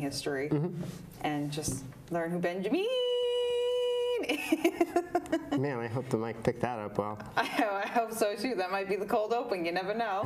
history and just learn who Bejamneeeeen is. Man, I hope the mic picked that up well. I hope so too. That might be the cold open. You never know.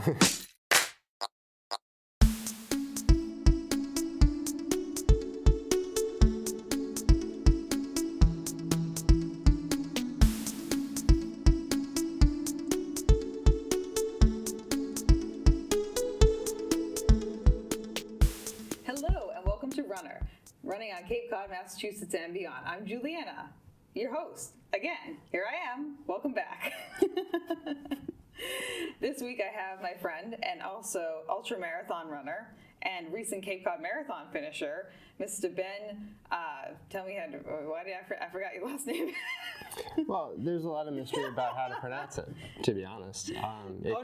Hello and welcome to Runnah, running on Cape Cod, Massachusetts and beyond. I'm Juliana, your host. Again, here I am. Welcome back. This week I have my friend and also ultramarathon runner and recent Cape Cod Marathon finisher, Mr. Ben. Tell me why did I forgot your last name? Well, there's a lot of mystery about how to pronounce it, to be honest. No.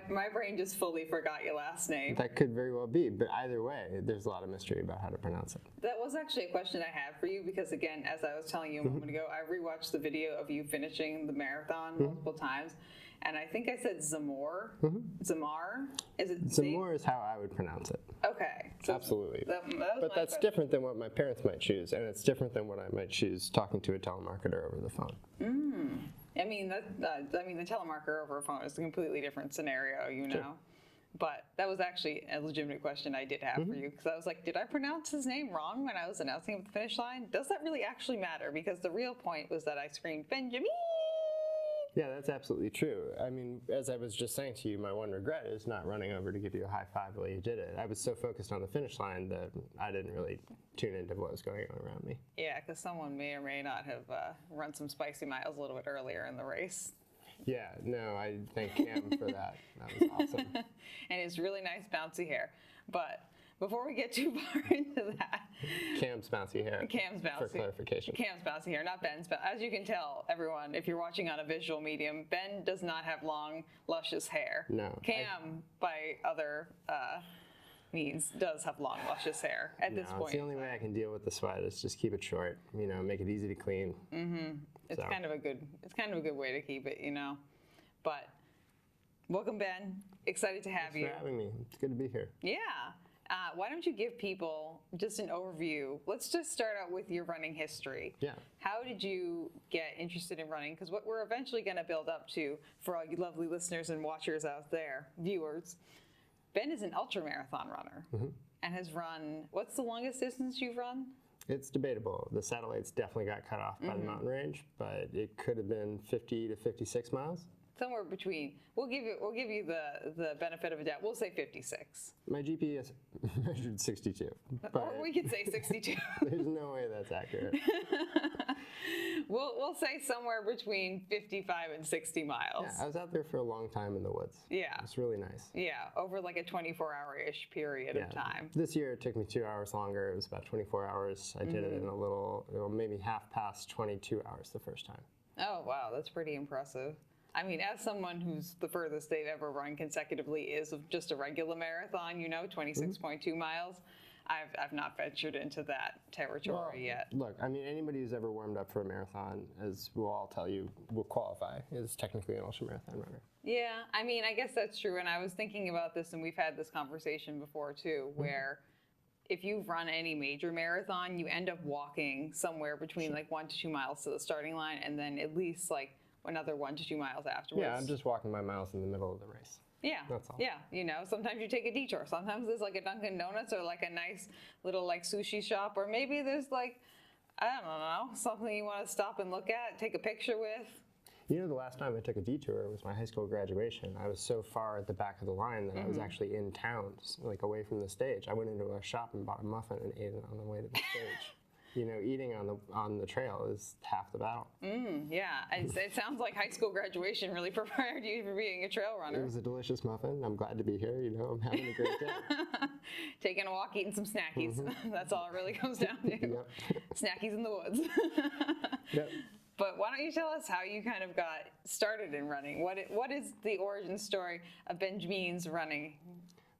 My brain just fully forgot your last name. That could very well be, but either way, there's a lot of mystery about how to pronounce it. That was actually a question I had for you because, again, as I was telling you a moment ago, I rewatched the video of you finishing the marathon multiple times, and I think I said Zamore. Zamore? Is it Zamore is how I would pronounce it. Okay. So Absolutely. But that's different than what my parents might choose, and it's different than what I might choose talking to a telemarketer over the phone. I mean, the telemarketer over a phone is a completely different scenario, you know. Sure. But that was actually a legitimate question I did have for you because I was like, did I pronounce his name wrong when I was announcing him at the finish line? Does that really actually matter? Because the real point was that I screamed, Bejamneeeeen! Yeah, that's absolutely true. I mean, as I was just saying to you, my one regret is not running over to give you a high five while you did it. I was so focused on the finish line that I didn't really tune into what was going on around me. Yeah, because someone may or may not have run some spicy miles a little bit earlier in the race. Yeah, no, I thank Cam for that. That was awesome. And his really nice bouncy hair. But before we get too far into that, Cam's bouncy hair. Cam's bouncy. For clarification. Cam's bouncy hair, not Ben's. But as you can tell, everyone, if you're watching on a visual medium, Ben does not have long, luscious hair. No. Cam, by other means, does have long, luscious hair at this point. It's the only way I can deal with the sweat is just keep it short. You know, make it easy to clean. It's kind of a good way to keep it, you know. But welcome, Ben. Excited to have you. Thanks for having me. It's good to be here. Yeah. Why don't you give people just an overview? Let's just start out with your running history. Yeah. How did you get interested in running? Because what we're eventually going to build up to, for all you lovely listeners and watchers out there, viewers, Ben is an ultramarathon runner and has run, what's the longest distance you've run? It's debatable. The satellites definitely got cut off by the mountain range, but it could have been 50 to 56 miles. Somewhere between. We'll give you the benefit of a doubt. We'll say 56. My GPS measured 62. But Or we could say 62. There's no way that's accurate. We'll say somewhere between 55 and 60 miles. Yeah, I was out there for a long time in the woods. Yeah. It's really nice. Yeah, over like a 24-hour-ish period of time. This year it took me 2 hours longer. It was about 24 hours. I did it in a little, maybe half past 22 hours the first time. Oh, wow, that's pretty impressive. I mean, as someone who's the furthest they've ever run consecutively is just a regular marathon, you know, 26.2 miles. I've not ventured into that territory yet. Look, I mean, anybody who's ever warmed up for a marathon, as we'll all tell you, will qualify, is technically an ultramarathon runner. Yeah, I mean, I guess that's true. And I was thinking about this, and we've had this conversation before too, where if you run any major marathon, you end up walking somewhere between like 1 to 2 miles to the starting line, and then at least like another 1 to 2 miles afterwards. Yeah, I'm just walking my miles in the middle of the race. Yeah, that's all. Yeah, you know, sometimes you take a detour. Sometimes there's like a Dunkin' Donuts or like a nice little like sushi shop, or maybe there's like, I don't know, something you want to stop and look at, take a picture with. You know, the last time I took a detour was my high school graduation. I was so far at the back of the line that I was actually in town, like away from the stage. I went into a shop and bought a muffin and ate it on the way to the stage. You know, eating on the trail is half the battle. Yeah, it sounds like high school graduation really prepared you for being a trail runner. It was a delicious muffin. I'm glad to be here. You know, I'm having a great day. Taking a walk, eating some snackies. That's all it really comes down to. Yep. Snackies in the woods. Yep. But why don't you tell us how you kind of got started in running? What is the origin story of Bejamneeeeen's running?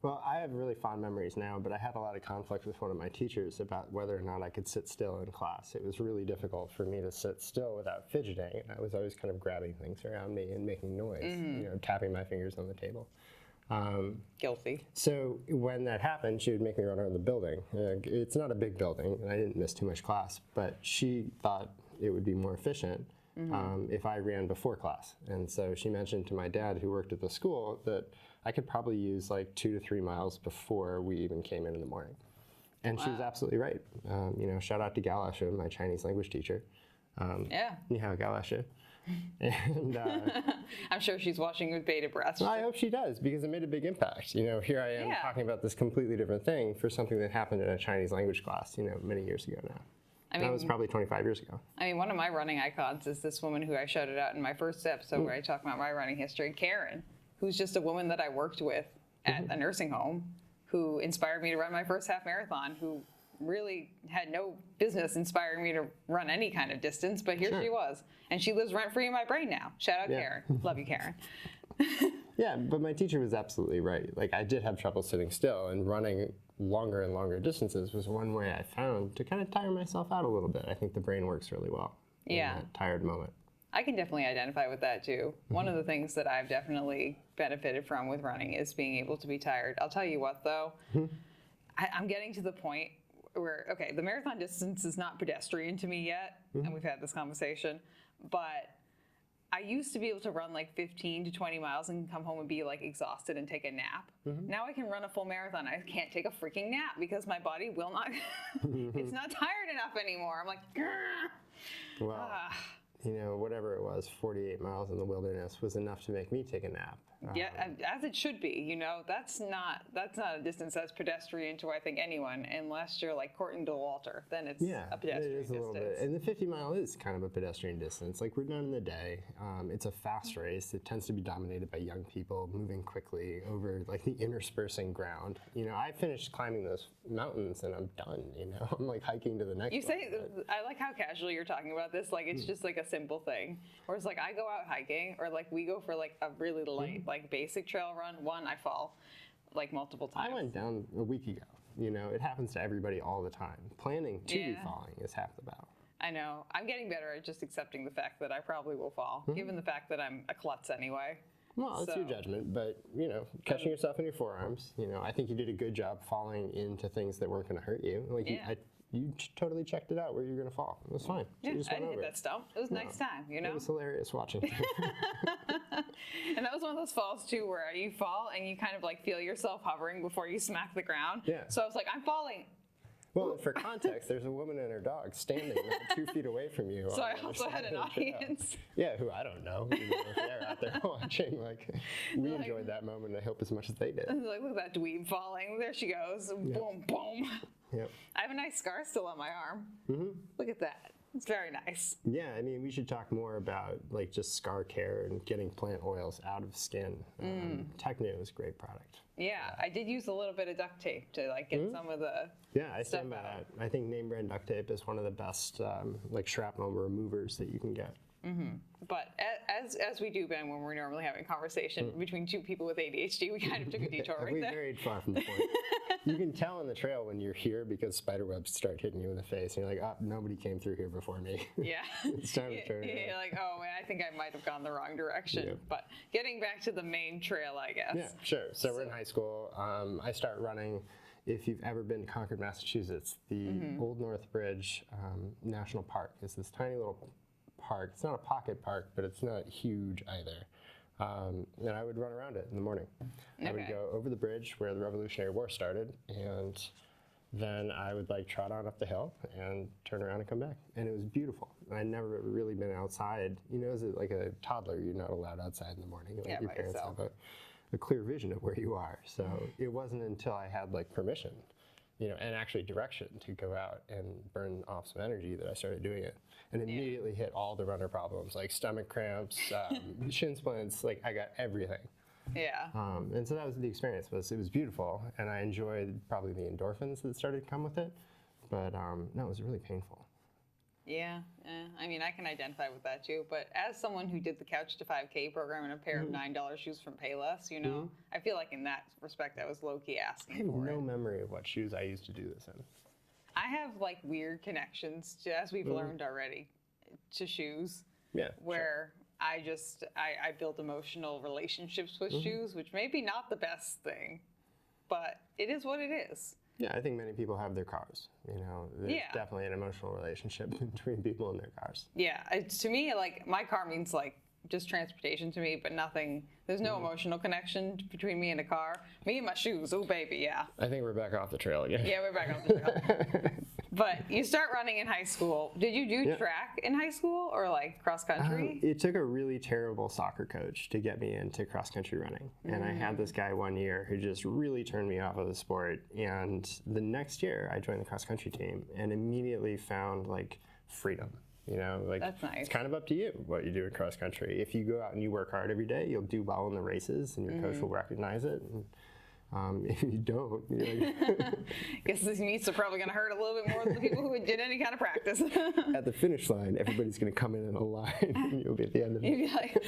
Well, I have really fond memories now, but I had a lot of conflict with one of my teachers about whether or not I could sit still in class. It was really difficult for me to sit still without fidgeting, and I was always kind of grabbing things around me and making noise, you know, tapping my fingers on the table. Guilty. So when that happened, she would make me run around the building. It's not a big building, and I didn't miss too much class, but she thought it would be more efficient if I ran before class. And so she mentioned to my dad, who worked at the school, that I could probably use like 2 to 3 miles before we even came in the morning. And she was absolutely right. Shout out to Galasha, my Chinese language teacher. Yeah. Ni hao, Galasha. And I'm sure she's watching with bated breath. I hope she does, because it made a big impact. Here I am talking about this completely different thing for something that happened in a Chinese language class, many years ago now. That was probably 25 years ago. I mean, one of my running icons is this woman who I shouted out in my first episode where I talk about my running history, Karen, who's just a woman that I worked with at a nursing home, who inspired me to run my first half marathon, who really had no business inspiring me to run any kind of distance, but here she was. And she lives rent-free in my brain now. Shout out Karen. Love you, Karen. Yeah, but my teacher was absolutely right. Like, I did have trouble sitting still, and running longer and longer distances was one way I found to kind of tire myself out a little bit. I think the brain works really well in that tired moment. I can definitely identify with that too. One of the things that I've definitely benefited from with running is being able to be tired. I'll tell you what though, I'm getting to the point where, okay, the marathon distance is not pedestrian to me yet, and we've had this conversation, but I used to be able to run like 15 to 20 miles and come home and be like exhausted and take a nap. Now I can run a full marathon. I can't take a freaking nap because my body will not, it's not tired enough anymore. I'm like, grr. Well, whatever it was, 48 miles in the wilderness was enough to make me take a nap. Yeah, as it should be. That's not a distance that's pedestrian to I think anyone, unless you're like Courtney Dauwalter. Then it's a pedestrian it is a little bit. And the 50 mile is kind of a pedestrian distance. Like, we're done in the day. It's a fast race. It tends to be dominated by young people moving quickly over like the interspersing ground. I finished climbing those mountains and I'm done. I'm like hiking to the next. You say I like how casually you're talking about this. Like it's just like a simple thing. Whereas like I go out hiking, or like we go for like a really light like basic trail run. I fall like multiple times. I went down a week ago. It happens to everybody all the time. Planning to be falling is half the battle. I know. I'm getting better at just accepting the fact that I probably will fall, given the fact that I'm a klutz anyway. Well, it's your judgment, but, catching yourself in your forearms, I think you did a good job falling into things that weren't going to hurt you. Like, you totally checked it out where you're going to fall. It was fine. Yeah, you just I went didn't over hit that stump. It was next time, It was hilarious watching. And that was one of those falls, too, where you fall and you kind of like feel yourself hovering before you smack the ground. Yeah. So I was like, I'm falling. Well, for context, there's a woman and her dog standing about 2 feet away from you. So I also had an audience. Yeah, who I don't know. If they're out there watching, like, we enjoyed that moment, I hope, as much as they did. Like, look at that dweeb falling. There she goes. Boom, boom. Yep. I have a nice scar still on my arm. Look at that. It's very nice. Yeah, I mean, we should talk more about like just scar care and getting plant oils out of skin. Techno is a great product. Yeah, I did use a little bit of duct tape to like get some of the I stand by that. I think name brand duct tape is one of the best like shrapnel removers that you can get. But as we do, Ben, when we're normally having a conversation between two people with ADHD, we kind of took a detour right we there. varied far from the point. You can tell on the trail when you're here because spider webs start hitting you in the face, and you're like, oh, nobody came through here before me. Yeah. It's time to turn around. You're like, oh, man, I think I might have gone the wrong direction. Yeah. But getting back to the main trail, I guess. Yeah, sure. So we're in high school. I start running. If you've ever been to Concord, Massachusetts, the Old North Bridge National Park is this tiny little park. It's not a pocket park, but it's not huge either. And I would run around it in the morning. I would go over the bridge where the Revolutionary War started, and then I would like trot on up the hill and turn around and come back. And it was beautiful. I'd never really been outside. As like a toddler, you're not allowed outside in the morning. Like your parents have a clear vision of where you are. So it wasn't until I had like permission, and actually direction to go out and burn off some energy that I started doing it. And immediately hit all the runner problems, like stomach cramps, shin splints, like I got everything. Yeah. And so that was the experience. It was beautiful, and I enjoyed probably the endorphins that started to come with it. But no, it was really painful. Yeah, I mean, I can identify with that too. But as someone who did the Couch to 5K program and a pair of $9 shoes from Payless, I feel like in that respect, I was low-key asking for it. I have no memory of what shoes I used to do this in. I have like weird connections, as we've learned already, to shoes. Yeah. Where I build emotional relationships with shoes, which may be not the best thing, but it is what it is. Yeah, I think many people have their cars. You know, there's definitely an emotional relationship between people and their cars. Yeah, to me, like, my car means, like, just transportation to me, but nothing, there's no emotional connection between me and a car. Me and my shoes, oh baby, yeah. I think we're back off the trail again. Yeah, we're back off the trail. But you start running in high school. Did you do track in high school or like cross country? It took a really terrible soccer coach to get me into cross country running. And I had this guy one year who just really turned me off of the sport. And the next year I joined the cross country team and immediately found like freedom. You know, like, that's nice. It's kind of up to you what you do in cross country. If you go out and you work hard every day, you'll do well in the races and your coach will recognize it. And, if you don't, you're like guess these meets are probably going to hurt a little bit more than the people who did any kind of practice. At the finish line, everybody's going to come in a line and you'll be at the end of it. You'd be like,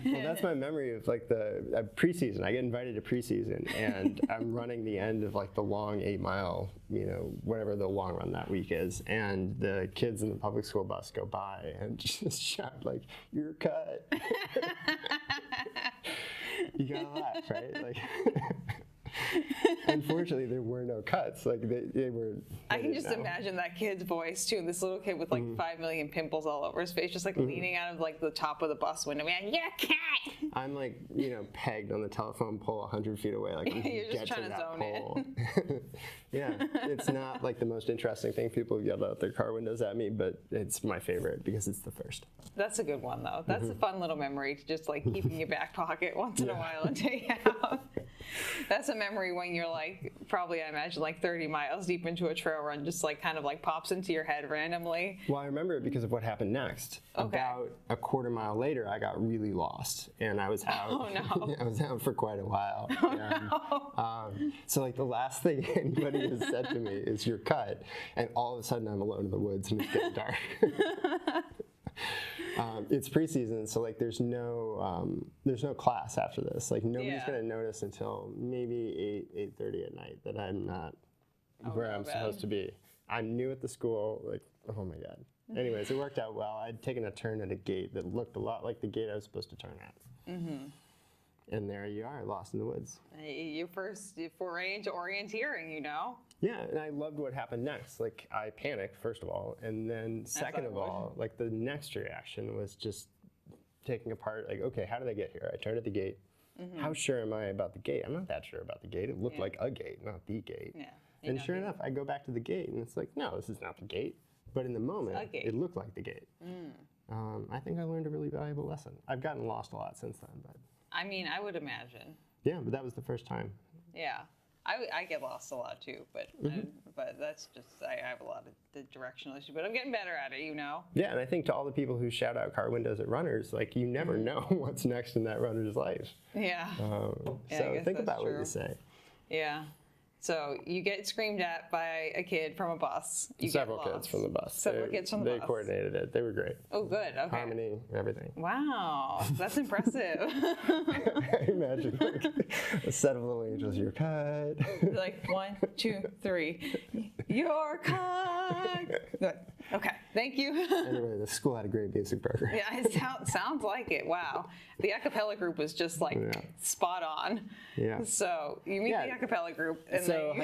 well, that's my memory of like the preseason. I get invited to preseason and I'm running the end of like the long 8 mile, you know, whatever the long run that week is. And the kids in the public school bus go by and just shout like, "You're cut." You gotta laugh, right? Like, unfortunately, there were no cuts. Like they were. I can just imagine that kid's voice too. This little kid with like 5 million pimples all over his face, just like leaning out of like the top of the bus window. Man, you're a cat. I'm like, you know, pegged on the telephone pole 100 feet away. Like, you're just trying to zone in. Yeah, it's not like the most interesting thing. People yell out their car windows at me, but it's my favorite because it's the first. That's a good one though. That's a fun little memory to just like keep in your back pocket once in a while and take out. That's a memory when you're like, probably I imagine like 30 miles deep into a trail run, just like kind of like pops into your head randomly. Well, I remember it because of what happened next. Okay. About a quarter mile later, I got really lost and I was out. Oh no. I was out for quite a while. Oh no. So like the last thing anybody has said to me is "you're cut," and all of a sudden I'm alone in the woods and it's getting dark. It's preseason, so like there's no class after this. Like nobody's gonna notice until maybe 8:30 at night that I'm not where I'm supposed to be. I'm new at the school. Like, oh my god. Anyways, it worked out well. I'd taken a turn at a gate that looked a lot like the gate I was supposed to turn at. And there you are, lost in the woods. Your first foray into orienteering, you know? Yeah, and I loved what happened next. Like, I panicked, first of all, and then second of all, like the next reaction was just taking apart, like, okay, how did I get here? I turned at the gate. How sure am I about the gate? I'm not that sure about the gate. It looked like a gate, not the gate. Yeah. And sure enough, I go back to the gate, and it's like, no, this is not the gate. But in the moment, it looked like the gate. I think I learned a really valuable lesson. I've gotten lost a lot since then, but. I mean, I would imagine. Yeah, but that was the first time. Yeah. I get lost a lot too, but that's just, I have a lot of the directional issues, but I'm getting better at it, you know? Yeah, and I think to all the people who shout out car windows at runners, like you never know what's next in that runner's life. Yeah. So think about what you say. Yeah. So you get screamed at by a kid from a bus. Several kids from the bus. Several kids from the bus. They coordinated it. They were great. Oh, good. Okay. Harmony, everything. Wow, that's impressive. I imagine like a set of little angels. You're cut. Like 1, 2, 3. You're cut. Good. Okay. Thank you. Anyway, the school had a great music program. Yeah, it sounds like it. Wow. The a cappella group was just like spot on. Yeah. So you meet the a cappella group. And so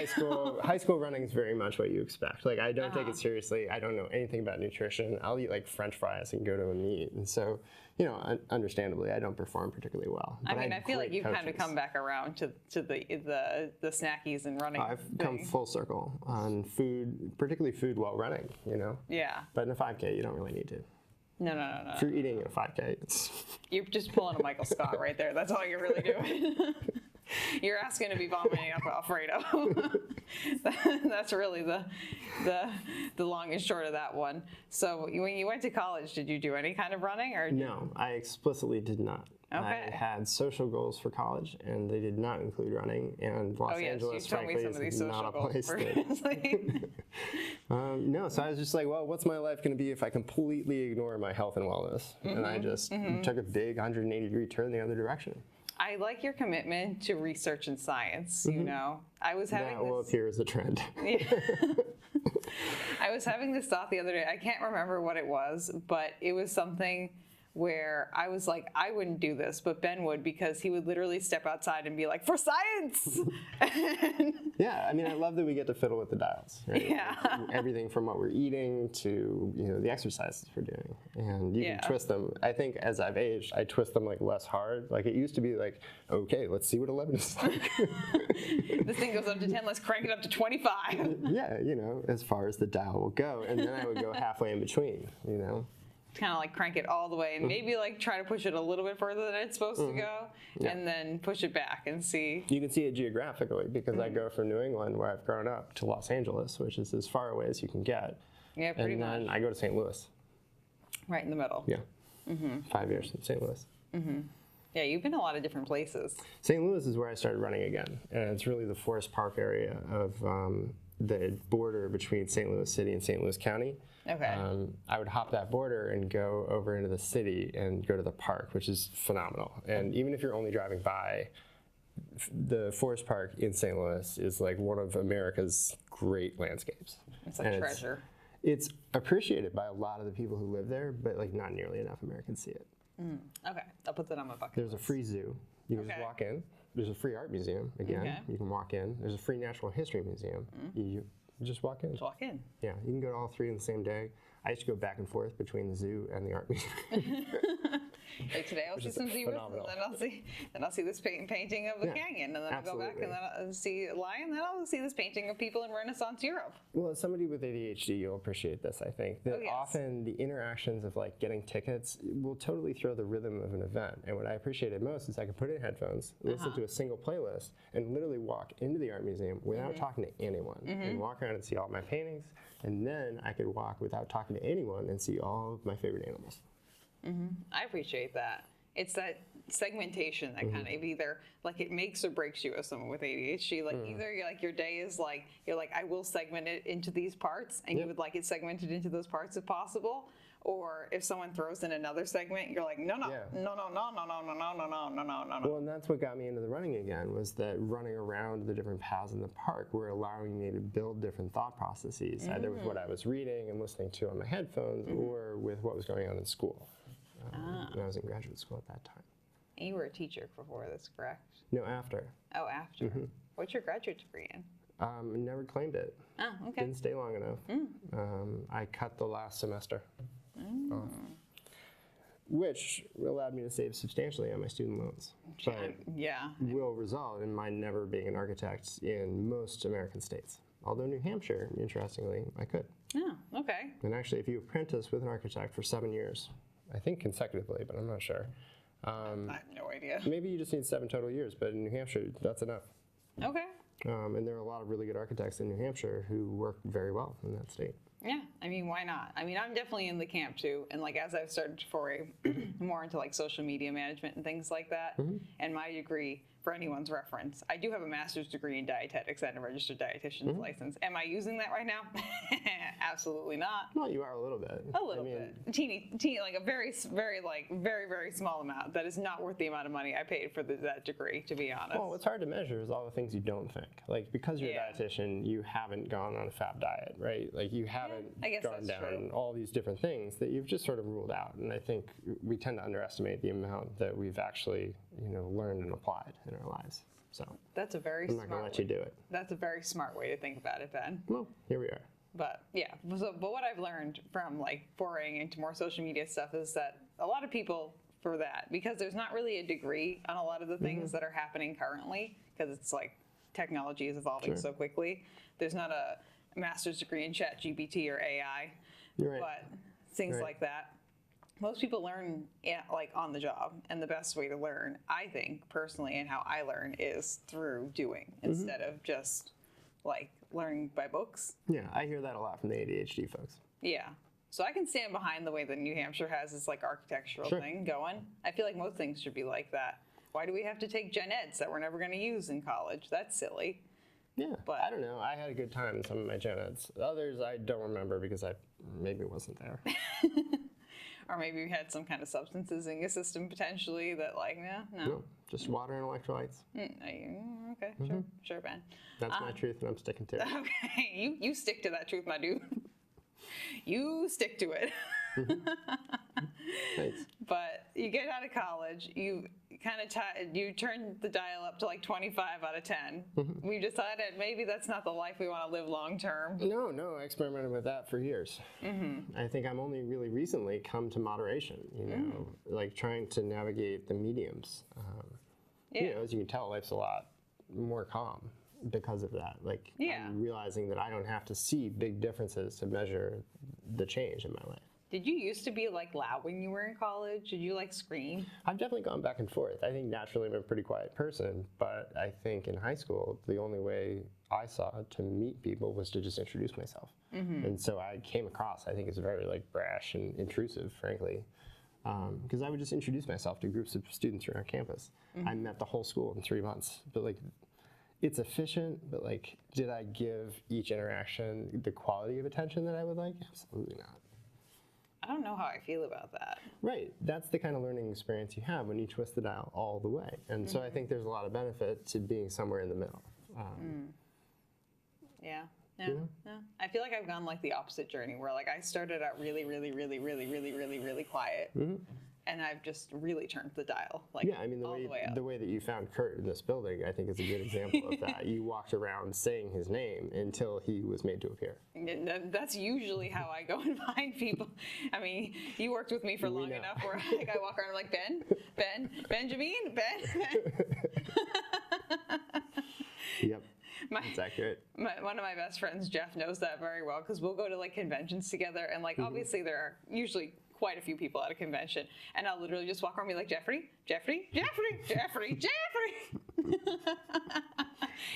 high school running is very much what you expect. Like I don't take it seriously. I don't know anything about nutrition. I'll eat like French fries and go to a meet. And so, you know, understandably, I don't perform particularly well. I mean, I feel like you've kind of come back around to the snackies and running. I've come full circle on food, particularly food while running, you know? Yeah. But in a 5K, you don't really need to. No. If you're eating in a 5K, you're just pulling a Michael Scott right there. That's all you're really doing. You're asking to be vomiting up Alfredo. That's really the long and short of that one. So when you went to college, did you do any kind of running or? No, I explicitly did not. Okay. I had social goals for college, and they did not include running. And Los Angeles, frankly, is not a place that. No, so I was just like, well, what's my life going to be if I completely ignore my health and wellness? And I just took a big 180-degree turn the other direction. I like your commitment to research and science, you know. I was having that will appear as a trend. Yeah. I was having this thought the other day. I can't remember what it was, but it was something where I was like, I wouldn't do this, but Ben would, because he would literally step outside and be like, for science. Yeah, I mean, I love that we get to fiddle with the dials, right? Yeah. Like, everything from what we're eating to, the exercises we're doing. And you can twist them. I think as I've aged, I twist them like less hard. Like it used to be like, okay, let's see what 11 is like. This thing goes up to 10, let's crank it up to 25. Yeah, as far as the dial will go. And then I would go halfway in between, Kind of like crank it all the way and maybe like try to push it a little bit further than it's supposed to go, and then push it back and see. You can see it geographically because I go from New England, where I've grown up, to Los Angeles, which is as far away as you can get. Yeah, pretty much. And then I go to St. Louis. Right in the middle. Yeah. 5 years in St. Louis. Yeah, you've been a lot of different places. St. Louis is where I started running again, and it's really the Forest Park area of the border between St. Louis City and St. Louis County. Okay. I would hop that border and go over into the city and go to the park, which is phenomenal. And even if you're only driving by, the Forest Park in St. Louis is like one of America's great landscapes. It's a treasure. It's appreciated by a lot of the people who live there, but like not nearly enough Americans see it. Okay, I'll put that on my bucket There's list. a free zoo. You can just walk in. There's a free art museum, again. You can walk in. There's a free natural history museum. You just walk in. Just walk in. Yeah, you can go to all three in the same day. I used to go back and forth between the zoo and the art museum. Like today I'll see some zebras, phenomenal. and then I'll see this painting of a canyon, and then I'll go back and then I'll see a lion, then I'll see this painting of people in Renaissance Europe. Well, as somebody with ADHD, you'll appreciate this, I think. That often the interactions of like getting tickets will totally throw the rhythm of an event. And what I appreciated most is I could put in headphones, listen to a single playlist, and literally walk into the art museum without talking to anyone, and walk around and see all my paintings. And then I could walk without talking to anyone and see all of my favorite animals. I appreciate that. It's that segmentation that kind of either like it makes or breaks you as someone with ADHD. Like either you're like your day is like you're like I will segment it into these parts, and you would like it segmented into those parts if possible. Or if someone throws in another segment, you're like, no. Well, and that's what got me into the running again, was that running around the different paths in the park were allowing me to build different thought processes, either with what I was reading and listening to on my headphones, or with what was going on in school. And I was in graduate school at that time. And you were a teacher before this, correct? No, after. Oh, after. What's your graduate degree in? Never claimed it. Oh, okay. Didn't stay long enough. I cut the last semester off, which allowed me to save substantially on my student loans. But will result in my never being an architect in most American states. Although New Hampshire, interestingly, I could. Oh, okay. And actually, if you apprentice with an architect for 7 years, I think consecutively, but I'm not sure. I have no idea. Maybe you just need 7 total years, but in New Hampshire, that's enough. Okay. And there are a lot of really good architects in New Hampshire who work very well in that state. Yeah, I mean, why not? I mean, I'm definitely in the camp too. And like, as I've started to foray more into like social media management and things like that, and my degree, for anyone's reference, I do have a master's degree in dietetics and a registered dietitian's license. Am I using that right now? Absolutely not. Well, you are a little bit. A little bit. Teeny, like a very small amount. That is not worth the amount of money I paid for that degree, to be honest. Well, what's hard to measure is all the things you don't think. Like, because you're a dietitian, you haven't gone on a fab diet, right? Like, you haven't gone down all these different things that you've just sort of ruled out. And I think we tend to underestimate the amount that we've actually, learned and applied in our lives. So that's a very I'm not going to let you do it. That's a very smart way to think about it, Ben. Well, here we are. But yeah, but what I've learned from like foraying into more social media stuff is that a lot of people for that, because there's not really a degree on a lot of the things that are happening currently, because it's like technology is evolving so quickly. There's not a master's degree in ChatGPT or AI, but things like that. Most people learn like on the job, and the best way to learn, I think personally, and how I learn is through doing instead of just like learning by books. Yeah, I hear that a lot from the ADHD folks. Yeah. So I can stand behind the way that New Hampshire has this like architectural thing going. I feel like most things should be like that. Why do we have to take gen eds that we're never going to use in college? That's silly. Yeah, but I don't know. I had a good time in some of my gen eds. Others I don't remember because I maybe wasn't there. Or maybe you had some kind of substances in your system potentially that like, no. Just water and electrolytes. Okay, sure, Ben. That's my truth, and I'm sticking to it. Okay, you stick to that truth, my dude. You stick to it. Thanks. But you get out of college, you kind of you turn the dial up to like 25 out of 10. We've decided maybe that's not the life we want to live long term. No, I experimented with that for years. I think I'm only really recently come to moderation, you know, like trying to navigate the mediums. You know, as you can tell, life's a lot more calm because of that. Like, I'm realizing that I don't have to see big differences to measure the change in my life. Did you used to be like loud when you were in college? Did you like scream? I've definitely gone back and forth. I think naturally I'm a pretty quiet person, but I think in high school, the only way I saw to meet people was to just introduce myself. And so I came across, I think it's very like brash and intrusive, frankly, because I would just introduce myself to groups of students around campus. I met the whole school in 3 months, but like, it's efficient, but like, did I give each interaction the quality of attention that I would like? Absolutely not. I don't know how I feel about that. Right. That's the kind of learning experience you have when you twist the dial all the way. And so I think there's a lot of benefit to being somewhere in the middle. Yeah. No. I feel like I've gone like the opposite journey where like I started out really quiet. And I've just really turned the dial, like I mean, all the way up. The way that you found Kurt in this building, I think is a good example of that. You walked around saying his name until he was made to appear. That's usually how I go and find people. I mean, you worked with me for long enough where like, I walk around like, Bejamneeeeen. Yep, that's accurate. One of my best friends, Jeff, knows that very well because we'll go to like conventions together and like obviously there are usually quite a few people at a convention, and I'll literally just walk around and be like, Jeffrey.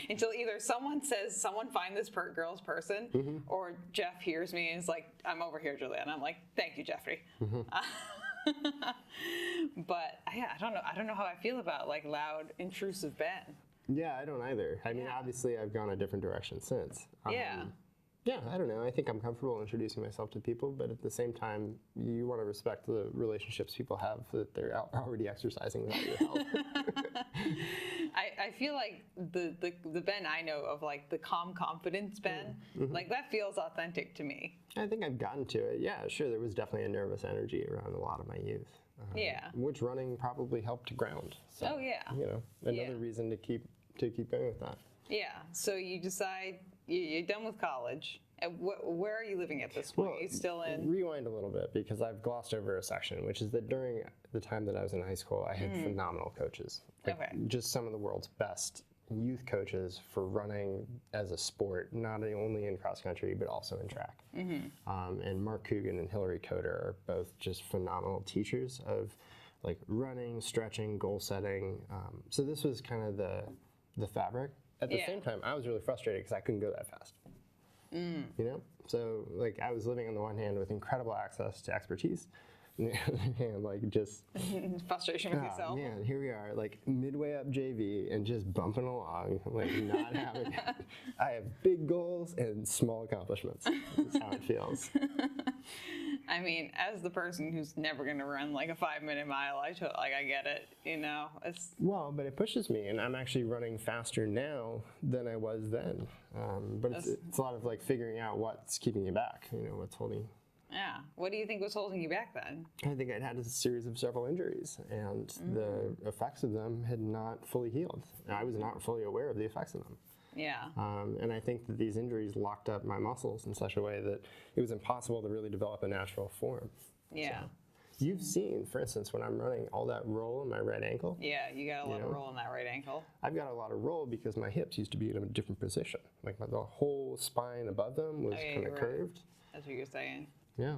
Until either someone says, someone find this girl's person, or Jeff hears me and is like, I'm over here, Julia. And I'm like, thank you, Jeffrey. But yeah, I don't know how I feel about like loud, intrusive Ben. Yeah, I don't either. I mean, obviously I've gone a different direction since. Yeah, I don't know. I think I'm comfortable introducing myself to people, but at the same time, you want to respect the relationships people have that they're already exercising without your help. I feel like the Ben I know of, like the calm confidence Ben, like that feels authentic to me. I think I've gotten to it. Yeah, sure. There was definitely a nervous energy around a lot of my youth. Which running probably helped to ground. So, you know, another reason to keep going with that. Yeah. So you decide you're done with college. And where are you living at this point? Well, are you still in? Rewind a little bit because I've glossed over a section, which is that during the time that I was in high school, I had phenomenal coaches. Like just some of the world's best youth coaches for running as a sport, not only in cross country, but also in track. And Mark Coogan and Hillary Coder are both just phenomenal teachers of like running, stretching, goal setting. So this was kind of the fabric. At the same time, I was really frustrated because I couldn't go that fast. You know? So, like, I was living on the one hand with incredible access to expertise, on the other hand, like, just... frustration with yourself. Man, here we are, like, midway up JV and just bumping along, like, not having... I have big goals and small accomplishments. That's how it feels. I mean, as the person who's never going to run like a 5-minute mile, I get it, you know. Well, but it pushes me, and I'm actually running faster now than I was then. But it's a lot of like figuring out what's keeping you back, you know, what's holding. Yeah. What do you think was holding you back then? I think I'd had a series of several injuries, and the effects of them had not fully healed. I was not fully aware of the effects of them. Yeah. And I think that these injuries locked up my muscles in such a way that it was impossible to really develop a natural form. Yeah. So, you've seen, for instance, when I'm running, all that roll in my right ankle. Yeah, you got a lot of roll in that right ankle. I've got a lot of roll because my hips used to be in a different position. Like the whole spine above them was kind of curved. That's what you're saying. Yeah.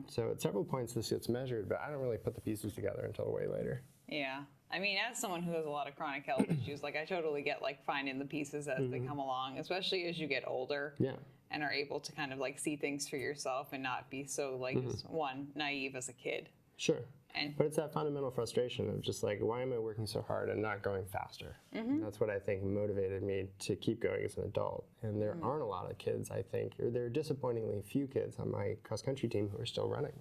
So at several points this gets measured, but I don't really put the pieces together until way later. Yeah. I mean, as someone who has a lot of chronic health issues, like I totally get like finding the pieces as they come along, especially as you get older and are able to kind of like see things for yourself and not be so like just naive as a kid. Sure. But it's that fundamental frustration of just like, why am I working so hard and not going faster? That's what I think motivated me to keep going as an adult. And there aren't a lot of kids, I think, or there are disappointingly few kids on my cross-country team who are still running.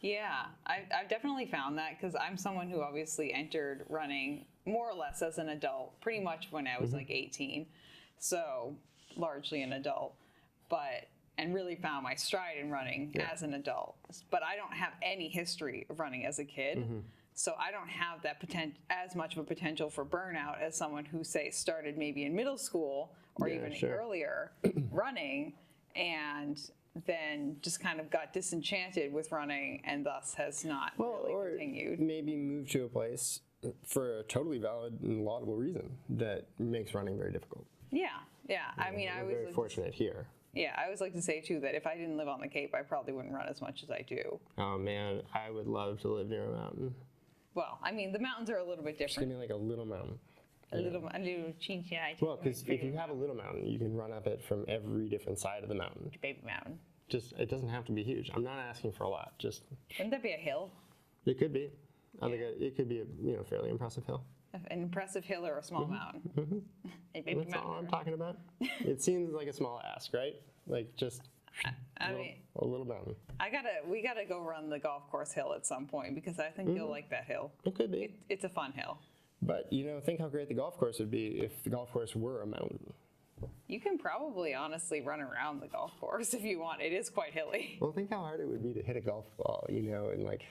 Yeah, I've definitely found that because I'm someone who obviously entered running more or less as an adult, pretty much when I was like 18, so largely an adult. and really found my stride in running as an adult. But I don't have any history of running as a kid. So I don't have that as much of a potential for burnout as someone who, say, started maybe in middle school or even earlier running, and then just kind of got disenchanted with running and thus has not really continued. Maybe move to a place for a totally valid and laudable reason that makes running very difficult. Yeah. I mean, I was very fortunate here. Yeah, I always like to say, too, that if I didn't live on the Cape, I probably wouldn't run as much as I do. Oh, man, I would love to live near a mountain. Well, I mean, the mountains are a little bit different. Just give me like a little mountain. A little chinchilla. Well, because if you have a little mountain, you can run up it from every different side of the mountain. Baby mountain. Just, it doesn't have to be huge. I'm not asking for a lot. Just. Wouldn't that be a hill? It could be. I think it could be a fairly impressive hill. An impressive hill or a small mountain. A baby That's mountain. all I'm talking about. It seems like a small ask, right? Like just a little mountain. We gotta go run the golf course hill at some point because I think you'll like that hill. It could be. It's a fun hill. But think how great the golf course would be if the golf course were a mountain. You can probably honestly run around the golf course if you want. It is quite hilly. Well, think how hard it would be to hit a golf ball, and like.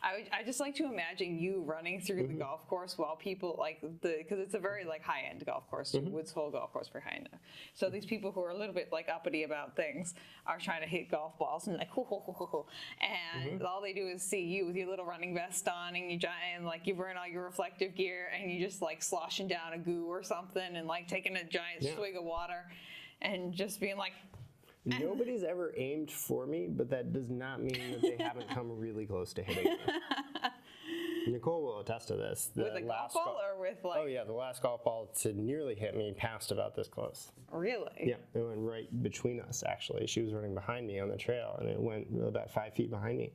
I just like to imagine you running through the golf course while people because it's a very high-end golf course, Woods Hole golf course, very high-end. So these people who are a little bit uppity about things are trying to hit golf balls and hoo, hoo, hoo, hoo, hoo. And all they do is see you with your little running vest on and you burn all your reflective gear and you just sloshing down a goo or something and taking a giant swig of water and just being like. Nobody's ever aimed for me, but that does not mean that they haven't come really close to hitting me. Nicole will attest to this. With a golf ball or with Oh yeah, the last golf ball to nearly hit me passed about this close. Really? Yeah, it went right between us actually. She was running behind me on the trail and it went about 5 feet behind me.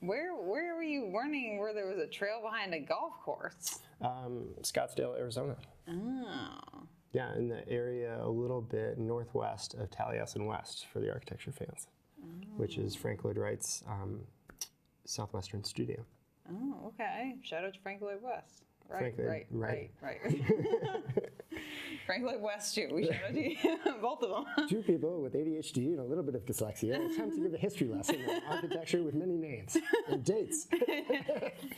Where were you running where there was a trail behind a golf course? Scottsdale, Arizona. Oh. Yeah, in the area a little bit northwest of Taliesin West for the architecture fans, which is Frank Lloyd Wright's southwestern studio. Oh, okay. Shout out to Frank Lloyd West. Right. Frank Lloyd West, too. We shout out to you, both of them. Two people with ADHD and a little bit of dyslexia. It's time to give a history lesson on architecture with many names and dates.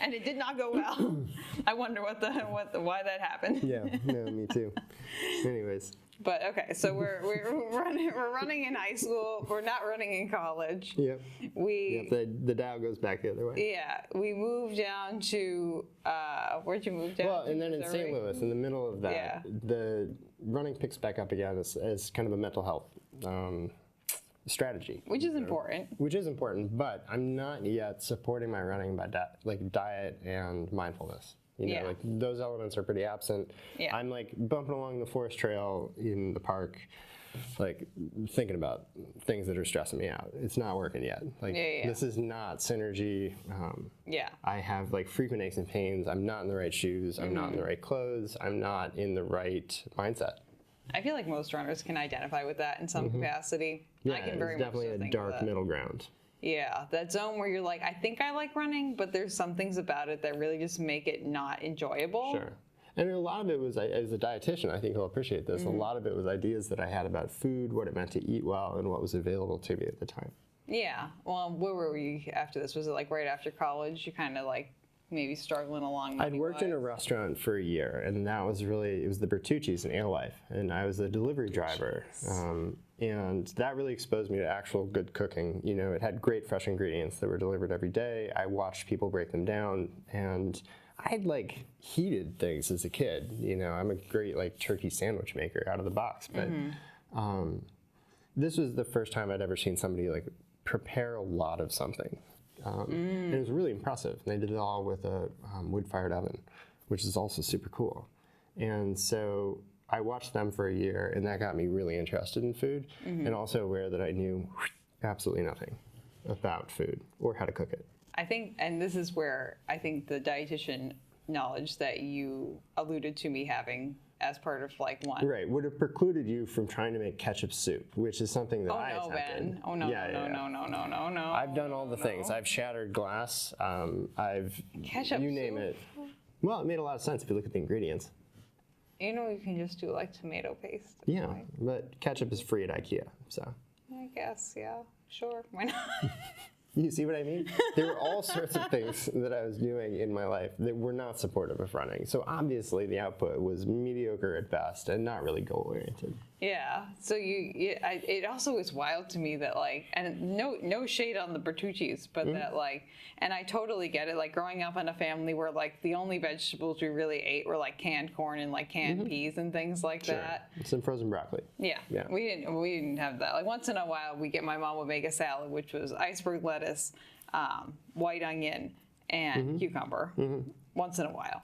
And it did not go well. I wonder why that happened. Yeah, no, me too. Anyways. But okay, so we're running in high school. We're not running in college. Yep. The dial goes back the other way. Yeah, we moved down to where'd you move down? Well, to and then Missouri? in St. Louis, in the middle of that, the running picks back up again as kind of a mental health strategy, which is important. Which is important, but I'm not yet supporting my running by diet and mindfulness. Those elements are pretty absent. Yeah. I'm bumping along the forest trail in the park, thinking about things that are stressing me out. It's not working yet. This is not synergy. I have frequent aches and pains. I'm not in the right shoes. I'm not in the right clothes. I'm not in the right mindset. I feel like most runners can identify with that in some capacity. Yeah, I can very it's definitely much a dark middle ground. Yeah, that zone where you're I think I like running, but there's some things about it that really just make it not enjoyable. Sure. And a lot of it was, as a dietitian, I think he'll appreciate this, a lot of it was ideas that I had about food, what it meant to eat well, and what was available to me at the time. Yeah. Well, where were we after this? Was it right after college? You kind of maybe struggling along? I'd worked in a restaurant for a year, and that was it was the Bertucci's in Alewife, and I was a delivery driver. And that really exposed me to actual good cooking. It had great fresh ingredients that were delivered every day. I watched people break them down, and I'd heated things as a kid. I'm a great turkey sandwich maker out of the box, but this was the first time I'd ever seen somebody prepare a lot of something. And it was really impressive. They did it all with a wood-fired oven, which is also super cool. And so I watched them for a year, and that got me really interested in food, and also aware that I knew absolutely nothing about food or how to cook it. I think, and this is where I think the dietitian knowledge that you alluded to me having as part of one. Right, would have precluded you from trying to make ketchup soup, which is something that I attempted. Ben. Oh, no, no. I've done all the things. I've shattered glass. Ketchup you name soup? it. Well, it made a lot of sense if you look at the ingredients. You can just do tomato paste. Yeah, but ketchup is free at IKEA, so. Yeah, guess, yeah, sure, why not? You see what I mean? There were all sorts of things that I was doing in my life that were not supportive of running. So obviously the output was mediocre at best and not really goal-oriented. Yeah. So it also is wild to me that like, and no shade on the Bertucci's, but that like, and I totally get it. Like growing up in a family where like the only vegetables we really ate were like canned corn and like canned peas and things like that. Some frozen broccoli. Yeah. We didn't have that. Like once in a while my mom would make a salad, which was iceberg lettuce, white onion, and cucumber. Once in a while.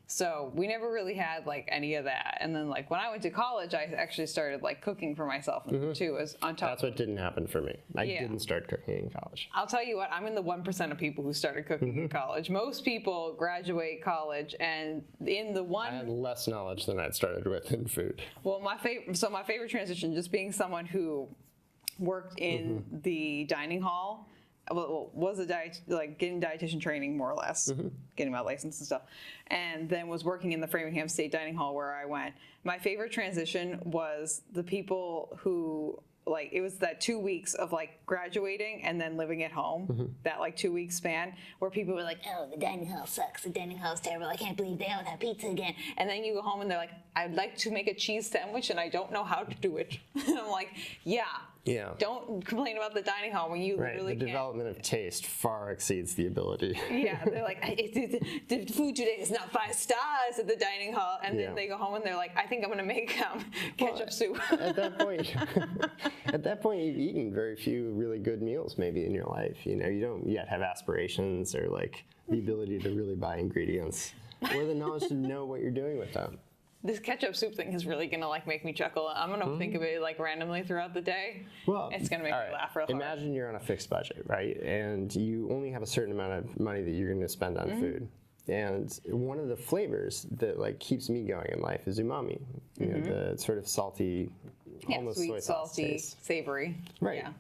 So we never really had like any of that. And then like when I went to college, I actually started like cooking for myself too, as on top. That's what didn't happen for me. I didn't start cooking in college. I'll tell you what, I'm in the 1% of people who started cooking in college. Most people graduate college and in the one... I had less knowledge than I'd started with in food. Well, my favorite transition, just being someone who worked in the dining hall, was getting dietitian training more or less, getting my license and stuff, and then was working in the Framingham State Dining Hall where I went. My favorite transition was the people who like it was that 2 weeks of like graduating and then living at home, that like 2 week span where people were like, oh, the dining hall sucks, the dining hall's terrible, I can't believe they don't have pizza again. And then you go home and they're like, I'd like to make a cheese sandwich and I don't know how to do it. And I'm like, yeah. Don't complain about the dining hall when you literally the development of taste far exceeds the ability. Yeah, they're like, the food today is not 5 stars at the dining hall, and then they go home and they're like, I think I'm gonna make ketchup soup. At that point, you've eaten very few really good meals maybe in your life. You know, you don't yet have aspirations or like the ability to really buy ingredients or the knowledge to know what you're doing with them. This ketchup soup thing is really gonna like make me chuckle. I'm gonna think of it like randomly throughout the day. Well, it's gonna make me laugh real hard. Imagine you're on a fixed budget, right? And you only have a certain amount of money that you're gonna spend on food. And one of the flavors that like keeps me going in life is umami. You know, the sort of salty, almost sweet, soy sauce salty, taste. savory. Right. Yeah.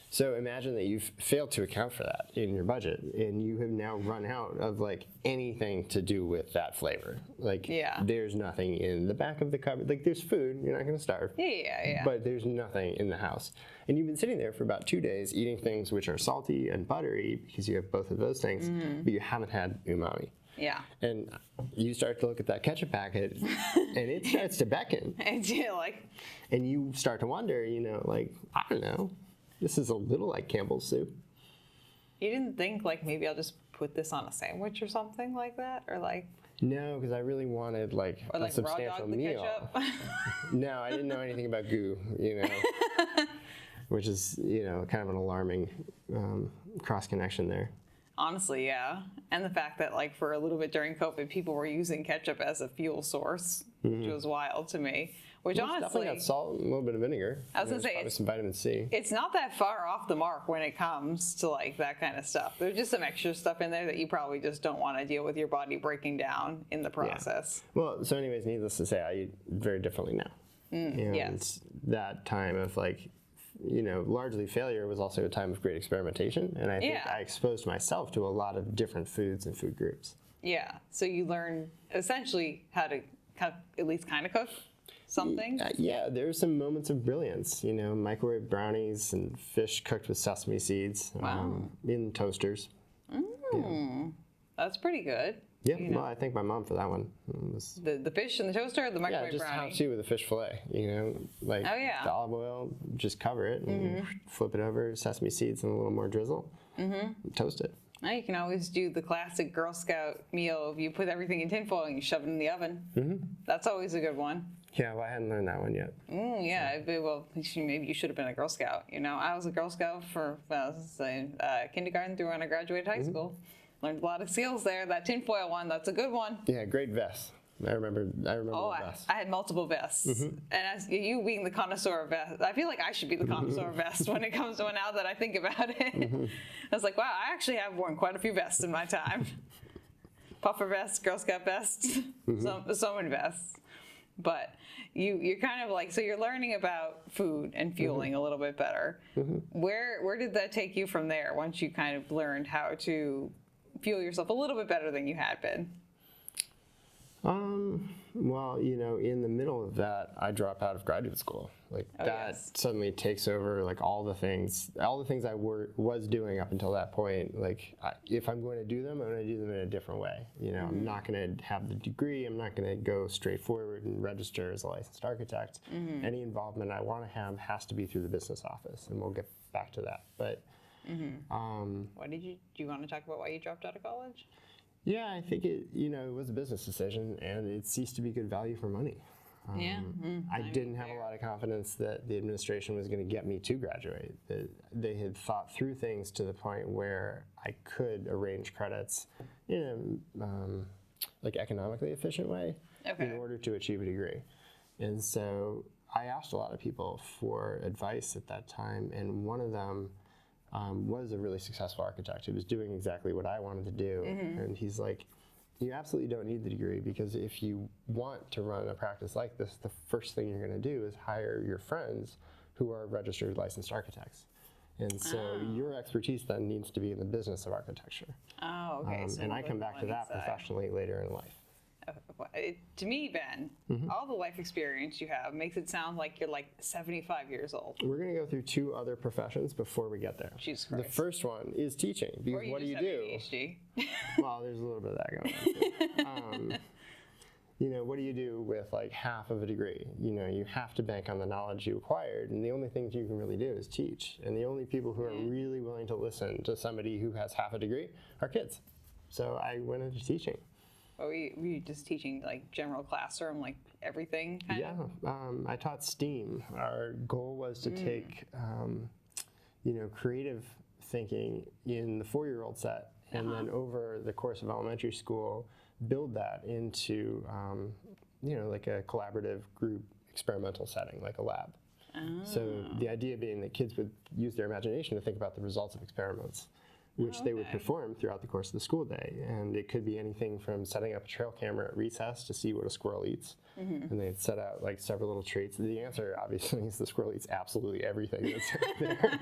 So imagine that you've failed to account for that in your budget, and you have now run out of like anything to do with that flavor. Like, there's nothing in the back of the cupboard. Like, there's food. You're not going to starve. Yeah. But there's nothing in the house. And you've been sitting there for about 2 days eating things which are salty and buttery because you have both of those things, but you haven't had umami. Yeah. And you start to look at that ketchup packet, and it starts to beckon. And and you start to wonder, you know, like, I don't know. This is a little like Campbell's soup. You didn't think like maybe I'll just put this on a sandwich or something like that, or like? No, because I really wanted like a substantial meal. No, I didn't know anything about goo, you know, which is, you know, kind of an alarming cross connection there. Honestly, yeah. And the fact that like for a little bit during COVID, people were using ketchup as a fuel source, which was wild to me. Which honestly, definitely got salt and a little bit of vinegar. I was gonna say, probably some vitamin C. It's not that far off the mark when it comes to like that kind of stuff. There's just some extra stuff in there that you probably just don't want to deal with your body breaking down in the process. Yeah. Well, so anyways, needless to say, I eat very differently now. And that time of like, you know, largely failure was also a time of great experimentation, and I think I exposed myself to a lot of different foods and food groups. Yeah. So you learn essentially how to at least kind of cook something. Yeah, there's some moments of brilliance. You know, microwave brownies and fish cooked with sesame seeds in toasters. That's pretty good. Yeah, well, I thank my mom for that one. The fish in the toaster or the microwave just brownie? how to with the fish fillet, you know, like the olive oil, just cover it and flip it over, sesame seeds and a little more drizzle, toast it. Now you can always do the classic Girl Scout meal. You put everything in tinfoil and you shove it in the oven. That's always a good one. Yeah, well, I hadn't learned that one yet. Well, maybe you should have been a Girl Scout. You know, I was a Girl Scout for kindergarten through when I graduated high school. Learned a lot of skills there. That tinfoil one, that's a good one. Yeah, great vest. I remember the vest. I had multiple vests. And as you being the connoisseur of vests, I feel like I should be the connoisseur of vests when it comes to now that I think about it. I was like, wow, I actually have worn quite a few vests in my time. Puffer vests, Girl Scout vests, so many vests. But you're kind of like, so you're learning about food and fueling a little bit better. Where did that take you from there once you kind of learned how to fuel yourself a little bit better than you had been? Well, you know, in the middle of that, I drop out of graduate school. Like suddenly takes over like all the things I was doing up until that point. Like if I'm going to do them, I'm going to do them in a different way. You know, I'm not going to have the degree. I'm not going to go straight forward and register as a licensed architect. Any involvement I want to have has to be through the business office, and we'll get back to that. But Why do you want to talk about why you dropped out of college? Yeah, I think it was a business decision, and it ceased to be good value for money. I didn't have a lot of confidence that the administration was going to get me to graduate. That they had thought through things to the point where I could arrange credits in a like economically efficient way in order to achieve a degree. And so I asked a lot of people for advice at that time, and one of them was a really successful architect who was doing exactly what I wanted to do. And he's like, you absolutely don't need the degree, because if you want to run a practice like this, the first thing you're going to do is hire your friends who are registered licensed architects. And so your expertise then needs to be in the business of architecture. Oh, okay. And I come back to that professionally later in life. To me, Ben, all the life experience you have makes it sound like you're like 75 years old. We're going to go through 2 other professions before we get there. Jesus Christ. The first one is teaching. Because what do you do? ADHD. Well, there's a little bit of that going on. You know, what do you do with like half of a degree? You know, you have to bank on the knowledge you acquired, and the only things you can really do is teach. And the only people who are really willing to listen to somebody who has half a degree are kids. So I went into teaching. Were you just teaching like general classroom, like everything? Kind of? I taught STEAM. Our goal was to take, creative thinking in the 4-year-old set, and then over the course of elementary school, build that into, like a collaborative group experimental setting, like a lab. So the idea being that kids would use their imagination to think about the results of experiments, which they would perform throughout the course of the school day. And it could be anything from setting up a trail camera at recess to see what a squirrel eats. And they'd set out like several little treats. The answer, obviously, is the squirrel eats absolutely everything that's out there.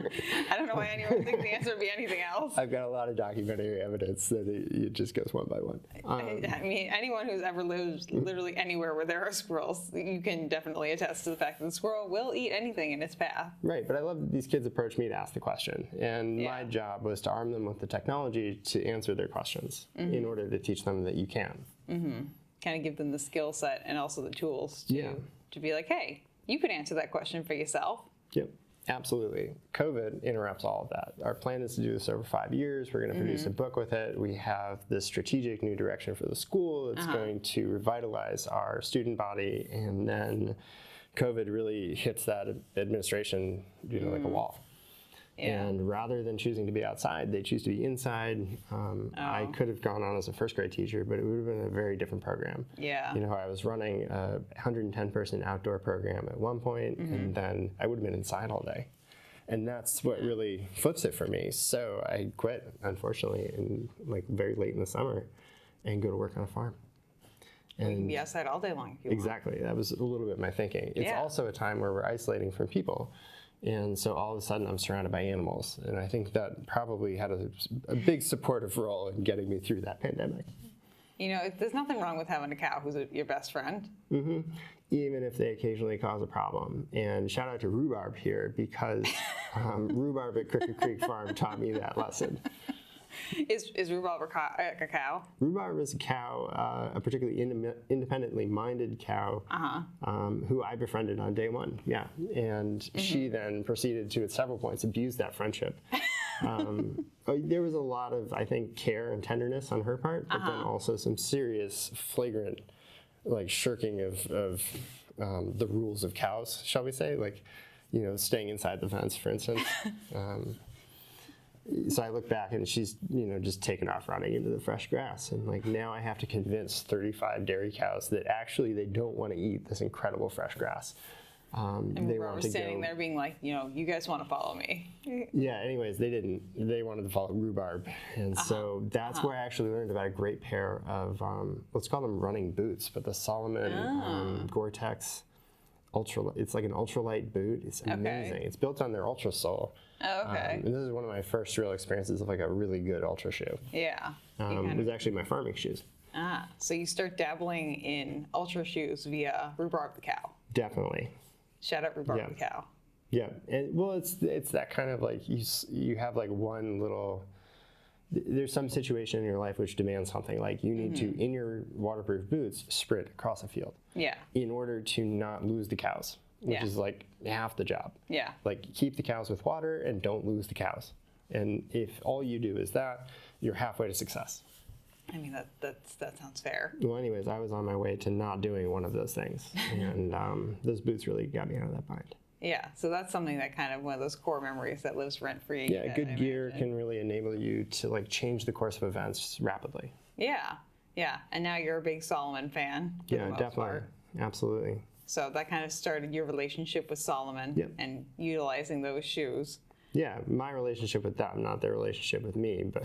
I don't know why anyone would think the answer would be anything else. I've got a lot of documentary evidence that it just goes one by one. I mean, anyone who's ever lived literally anywhere where there are squirrels, you can definitely attest to the fact that the squirrel will eat anything in its path. Right, but I love that these kids approach me to ask the question. And my job was to arm them with the technology to answer their questions in order to teach them that you can. Kind of give them the skill set and also the tools to be like, hey, you could answer that question for yourself. Yep, absolutely. COVID interrupts all of that. Our plan is to do this over 5 years. We're going to produce a book with it. We have this strategic new direction for the school. It's going to revitalize our student body, and then COVID really hits that administration, like a wall. And rather than choosing to be outside, they choose to be inside. I could have gone on as a first grade teacher, but it would have been a very different program. I was running a 110-person outdoor program at one point, and then I would have been inside all day. And that's what really flips it for me. So I quit, unfortunately, very late in the summer, and go to work on a farm. And you can be outside all day long if you want. Exactly. That was a little bit my thinking. It's also a time where we're isolating from people. And so all of a sudden I'm surrounded by animals. And I think that probably had a big supportive role in getting me through that pandemic. You know, there's nothing wrong with having a cow who's your best friend. Even if they occasionally cause a problem. And shout out to Rhubarb here, because Rhubarb at Crooked Creek Farm taught me that lesson. Is Rhubarb a cow? Rhubarb is a cow, a particularly independently minded cow, who I befriended on day one. Yeah, and she then proceeded to, at several points, abuse that friendship. There was a lot of, I think, care and tenderness on her part, but then also some serious, flagrant, shirking of the rules of cows, shall we say? Staying inside the fence, for instance. So I look back and she's, just taken off running into the fresh grass. And now I have to convince 35 dairy cows that actually they don't want to eat this incredible fresh grass. And they were standing there being like, you guys want to follow me. Yeah, anyways, they didn't. They wanted to follow Rhubarb. And so that's where I actually learned about a great pair of, let's call them running boots, but the Salomon Gore-Tex Ultra. It's like an ultralight boot. It's amazing. It's built on their Ultra sole. And this is one of my first real experiences of a really good ultra shoe. Yeah. It was actually my farming shoes. So you start dabbling in ultra shoes via Rhubarb the Cow. Definitely. Shout out Rhubarb the Cow. Yeah, and well, it's that kind of like you have like one little. There's some situation in your life which demands something, like you need to, in your waterproof boots, sprint across a field. Yeah. In order to not lose the cows, which is like half the job. Yeah. Like keep the cows with water and don't lose the cows. And if all you do is that, you're halfway to success. I mean, that sounds fair. Well, anyways, I was on my way to not doing one of those things, and those boots really got me out of that bind. Yeah, so that's something that kind of one of those core memories that lives rent free. Yeah, good gear can really enable you to like change the course of events rapidly. Yeah, yeah, and now you're a big Solomon fan. Yeah, definitely, absolutely. So that kind of started your relationship with Solomon and utilizing those shoes. Yeah, my relationship with them, not their relationship with me, but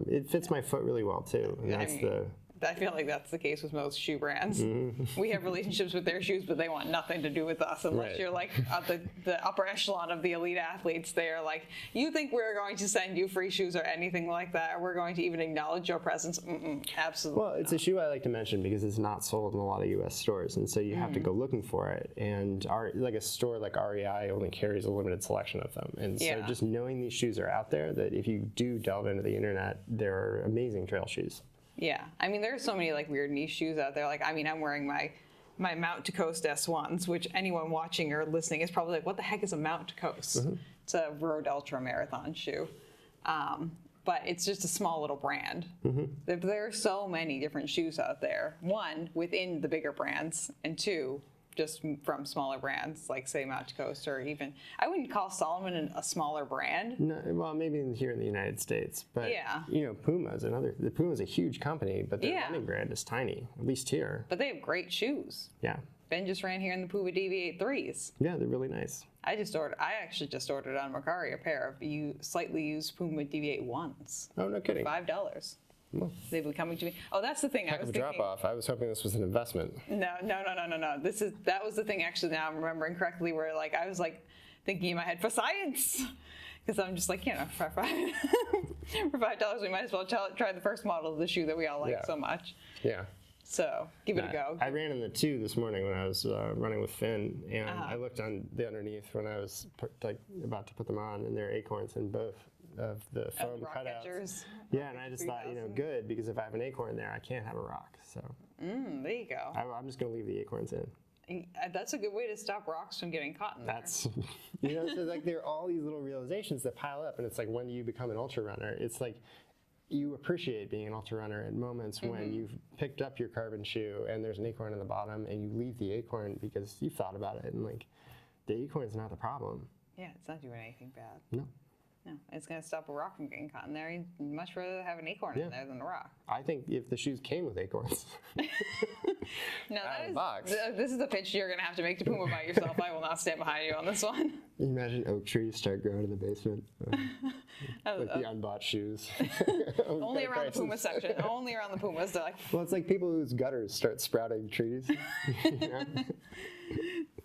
it fits my foot really well too. And that's I feel like that's the case with most shoe brands. We have relationships with their shoes, but they want nothing to do with us unless you're like at the upper echelon of the elite athletes. They are like, you think we're going to send you free shoes or anything like that, or we're going to even acknowledge your presence? Absolutely. Well, it's a shoe I like to mention because it's not sold in a lot of U.S. stores, and so you have to go looking for it. And like a store like REI only carries a limited selection of them, and so just knowing these shoes are out there, that if you do delve into the internet, there are amazing trail shoes. Yeah, I mean, there's so many like weird niche shoes out there. Like, I mean, I'm wearing my Mount to Coast S1s, which anyone watching or listening is probably like, what the heck is a Mount to Coast? It's a road ultramarathon shoe. But it's just a small little brand. There are so many different shoes out there. One, within the bigger brands, and two, just from smaller brands, like say Mount to Coast, or even, I wouldn't call Solomon a smaller brand. No, well, maybe here in the United States, but you know, Puma's a huge company, but their running brand is tiny, at least here. But they have great shoes. Yeah. Ben just ran here in the Puma Deviate 3s. Yeah, they're really nice. I actually just ordered on Mercari a pair of slightly used Puma Deviate 1s. Oh, no kidding. $5. Well, they've been coming to me. Oh, that's the thing. Heck of a drop off. I was hoping this was an investment. No. That was the thing. Actually, now I'm remembering correctly, where like I was like thinking in my head for science, because I'm just like, you know, for $5 we might as well try the first model of the shoe that we all like so much. Yeah. So give it a go. I ran in the 2 this morning when I was running with Finn, and I looked on the underneath when I was about to put them on, and there are acorns in both of the foam cutouts. Yeah, and I just thought, you know, good, because if I have an acorn there, I can't have a rock. So there you go. I'm just going to leave the acorns in. That's a good way to stop rocks from getting caught in there. That's, you know, so like there are all these little realizations that pile up, and it's like when you become an ultra runner, it's like you appreciate being an ultra runner at moments when you've picked up your carbon shoe and there's an acorn in the bottom, and you leave the acorn because you've thought about it, and like the acorn's not the problem. Yeah, it's not doing anything bad. No. No, it's going to stop a rock from getting caught in there. You'd much rather have an acorn in there than a rock. I think if the shoes came with acorns. No, this is the pitch you're going to have to make to Puma by yourself. I will not stand behind you on this one. Can you imagine oak trees start growing in the basement? Like the unbought shoes. Only around the Puma section. Only around the Pumas. They're like, well, it's like people whose gutters start sprouting trees. You know?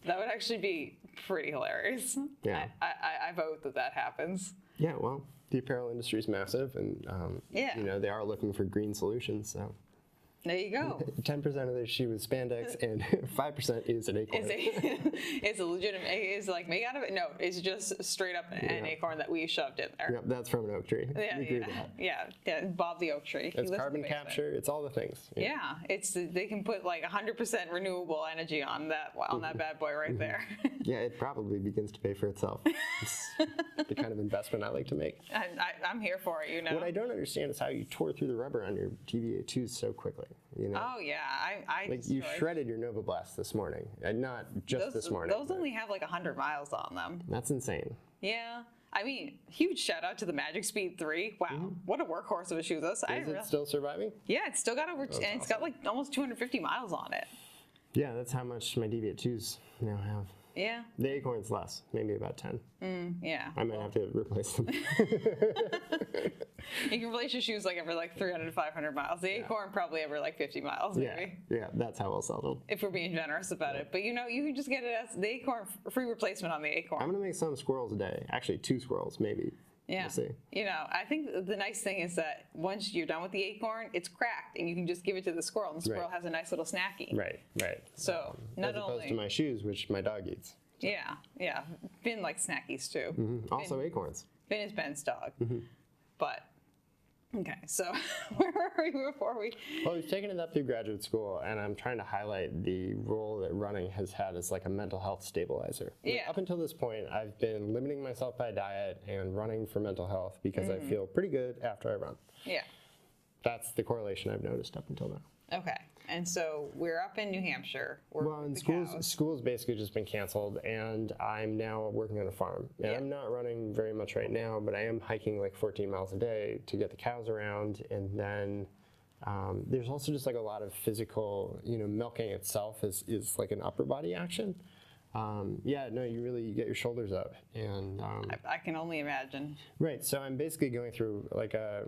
That would actually be pretty hilarious. Yeah. I vote that happens. Yeah, well, the apparel industry is massive, and you know, they are looking for green solutions. So there you go. 10% of their shoe is spandex, and 5% is an acorn. It's a legitimate. Is like made out of it? No, it's just straight up an acorn that we shoved in there. Yep, that's from an oak tree. Yeah. Bob the oak tree. It's carbon capture. It's all the things. Yeah, they can put like 100% renewable energy on that bad boy right there. Yeah, it probably begins to pay for itself. It's the kind of investment I like to make. I'm here for it, you know. What I don't understand is how you tore through the rubber on your TVA2s so quickly. You know? Oh yeah, I like you shredded your Nova Blast this morning, and not just this morning. Those only have like 100 miles on them. That's insane. Yeah. I mean, huge shout out to the Magic Speed 3. Wow, what a workhorse of a shoe. Is it still surviving? Yeah, it's still got over, and it's got like almost 250 miles on it. Yeah, that's how much my Deviate2s now have. Yeah. The acorn's less, maybe about 10. Yeah. I might have to replace them. You can replace your shoes like every like 300 to 500 miles. The acorn probably every like 50 miles, maybe. Yeah, that's how we'll sell them. If we're being generous about it. But you know, you can just get it as the acorn, free replacement on the acorn. I'm going to make some squirrels a day. Actually, 2 squirrels, maybe. Yeah. We'll see. You know, I think the nice thing is that once you're done with the acorn, it's cracked and you can just give it to the squirrel and the squirrel has a nice little snacky. Right, right. So not as opposed only, to my shoes, which my dog eats. yeah. Finn likes snackies too. Also acorns. Finn is Ben's dog. But, okay, so where were we before we... Well, we've taken it up through graduate school, and I'm trying to highlight the role that running has had as like a mental health stabilizer. Yeah. Up until this point, I've been limiting myself by diet and running for mental health because I feel pretty good after I run. Yeah. That's the correlation I've noticed up until now. Okay, and so we're up in New Hampshire. We're Well, with and the school's cows. basically just been canceled, and I'm now working on a farm. And Yeah. I'm not running very much right now, but I am hiking like 14 miles a day to get the cows around. And then there's also just like a lot of physical, milking itself is like an upper body action. You get your shoulders up. And I can only imagine. right, so I'm basically going through like a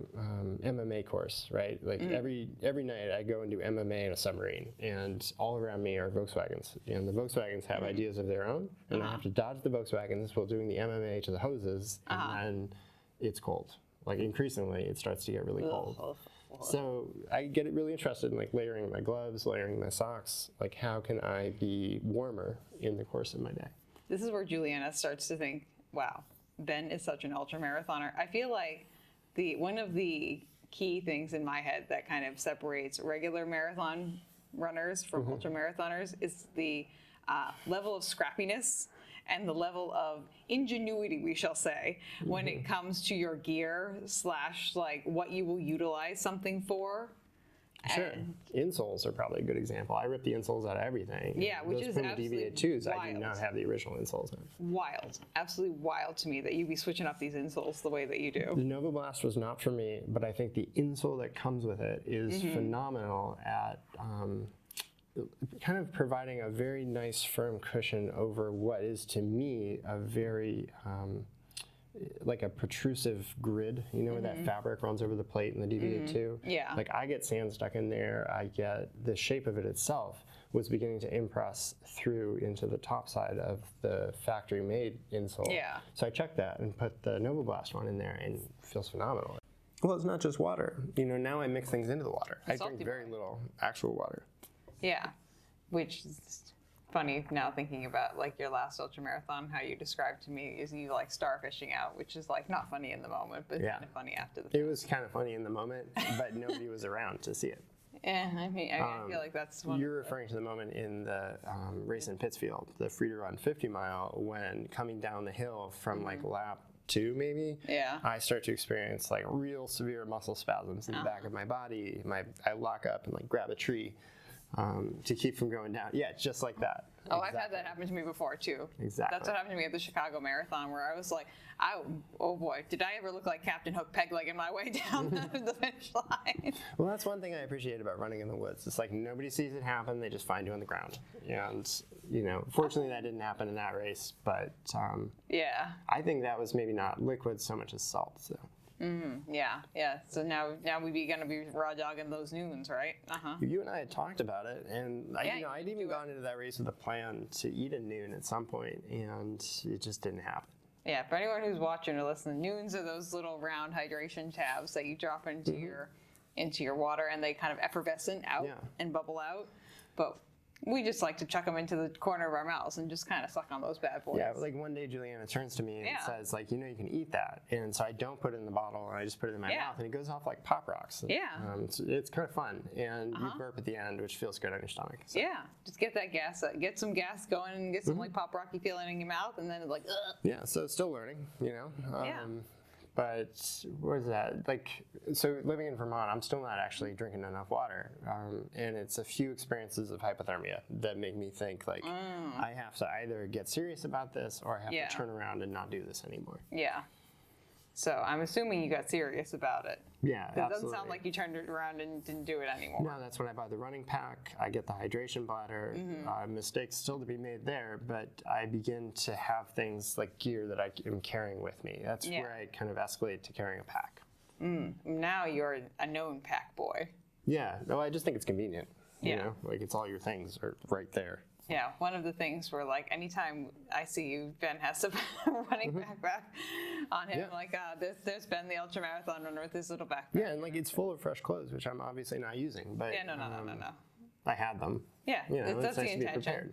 MMA course, right? Like every night I go and do MMA in a submarine, and all around me are Volkswagens, and the Volkswagens have ideas of their own, and I have to dodge the Volkswagens while doing the MMA to the hoses, and then it's cold. Like increasingly, it starts to get really cold. So I get really interested in like layering my gloves, layering my socks. Like how can I be warmer in the course of my day? This is where Juliana starts to think, wow, Ben is such an ultramarathoner. I feel like one of the key things in my head that kind of separates regular marathon runners from ultramarathoners is the level of scrappiness and the level of ingenuity, we shall say, when it comes to your gear / like what you will utilize something for. Sure. Insoles are probably a good example. I rip the insoles out of everything. Yeah, which Those is Puma absolutely Deviate 2s, I do wild. not have the original insoles in. Wild, absolutely wild to me that you'd be switching up these insoles the way that you do. The Nova Blast was not for me, but I think the insole that comes with it is phenomenal at kind of providing a very nice firm cushion over what is to me a very like a protrusive grid, where that fabric runs over the plate in the DV2. Yeah. Like I get sand stuck in there, I get the shape of it itself was beginning to impress through into the top side of the factory made insole. Yeah. So I checked that and put the Nova Blast one in there, and it feels phenomenal. Well, it's not just water. Now I mix things into the water. I drink very little actual water. Yeah, which is funny now thinking about like your last ultramarathon, how you described to me is you like starfishing out, which is like not funny in the moment, but kind of funny after the fact. It was kind of funny in the moment, but nobody was around to see it. Yeah, I mean, I feel like that's one. You're referring to the moment in the race in Pittsfield, the free to run 50 mile, when coming down the hill from like lap 2 maybe, Yeah. I start to experience like real severe muscle spasms in the back of my body. I lock up and like grab a tree to keep from going down. Yeah, just like that. Oh, I've had that happen to me before too. Exactly. That's what happened to me at the Chicago Marathon, where I was like, oh boy, did I ever look like Captain Hook peg-legging my way down the finish line? Well, that's one thing I appreciate about running in the woods. It's like nobody sees it happen; they just find you on the ground. And fortunately, that didn't happen in that race. But Yeah. I think that was maybe not liquid so much as salt. So. Yeah. So now we're gonna be raw dogging those noons, right? You and I had talked about it, and Yeah, I'd even gone into that race with a plan to eat a noon at some point, and it just didn't happen. Yeah. For anyone who's watching or listening, noons are those little round hydration tabs that you drop into your water, and they kind of effervescent out and bubble out. But we just like to chuck them into the corner of our mouths and just kind of suck on those bad boys. Yeah, like one day Juliana turns to me and says, like, you can eat that. And so I don't put it in the bottle, and I just put it in my mouth, and it goes off like Pop Rocks. Yeah. It's kind of fun. And you burp at the end, which feels good on your stomach. So. Yeah, just get that gas, get some gas going, and get some like Pop Rocky feeling in your mouth, and then it's like, ugh. Yeah, so still learning, But what is that? Like, so living in Vermont, I'm still not actually drinking enough water. And it's a few experiences of hypothermia that make me think, like, I have to either get serious about this or I have to turn around and not do this anymore. Yeah. So I'm assuming you got serious about it. Yeah, It doesn't sound like you turned it around and didn't do it anymore. No, that's when I buy the running pack. I get the hydration bladder. Mistakes still to be made there, but I begin to have things like gear that I am carrying with me. That's where I kind of escalate to carrying a pack. Now you're a known pack boy. Yeah, no, I just think it's convenient. Like it's all your things are right there. Yeah, one of the things where, like, anytime I see you, Ben has a running backpack on him. Yeah. Like, there's Ben, the ultramarathon runner with his little backpack. Yeah, and like it's full of fresh clothes, which I'm obviously not using. But Yeah, no. I had them. Yeah, You know, that's it's the nice to be intention. prepared.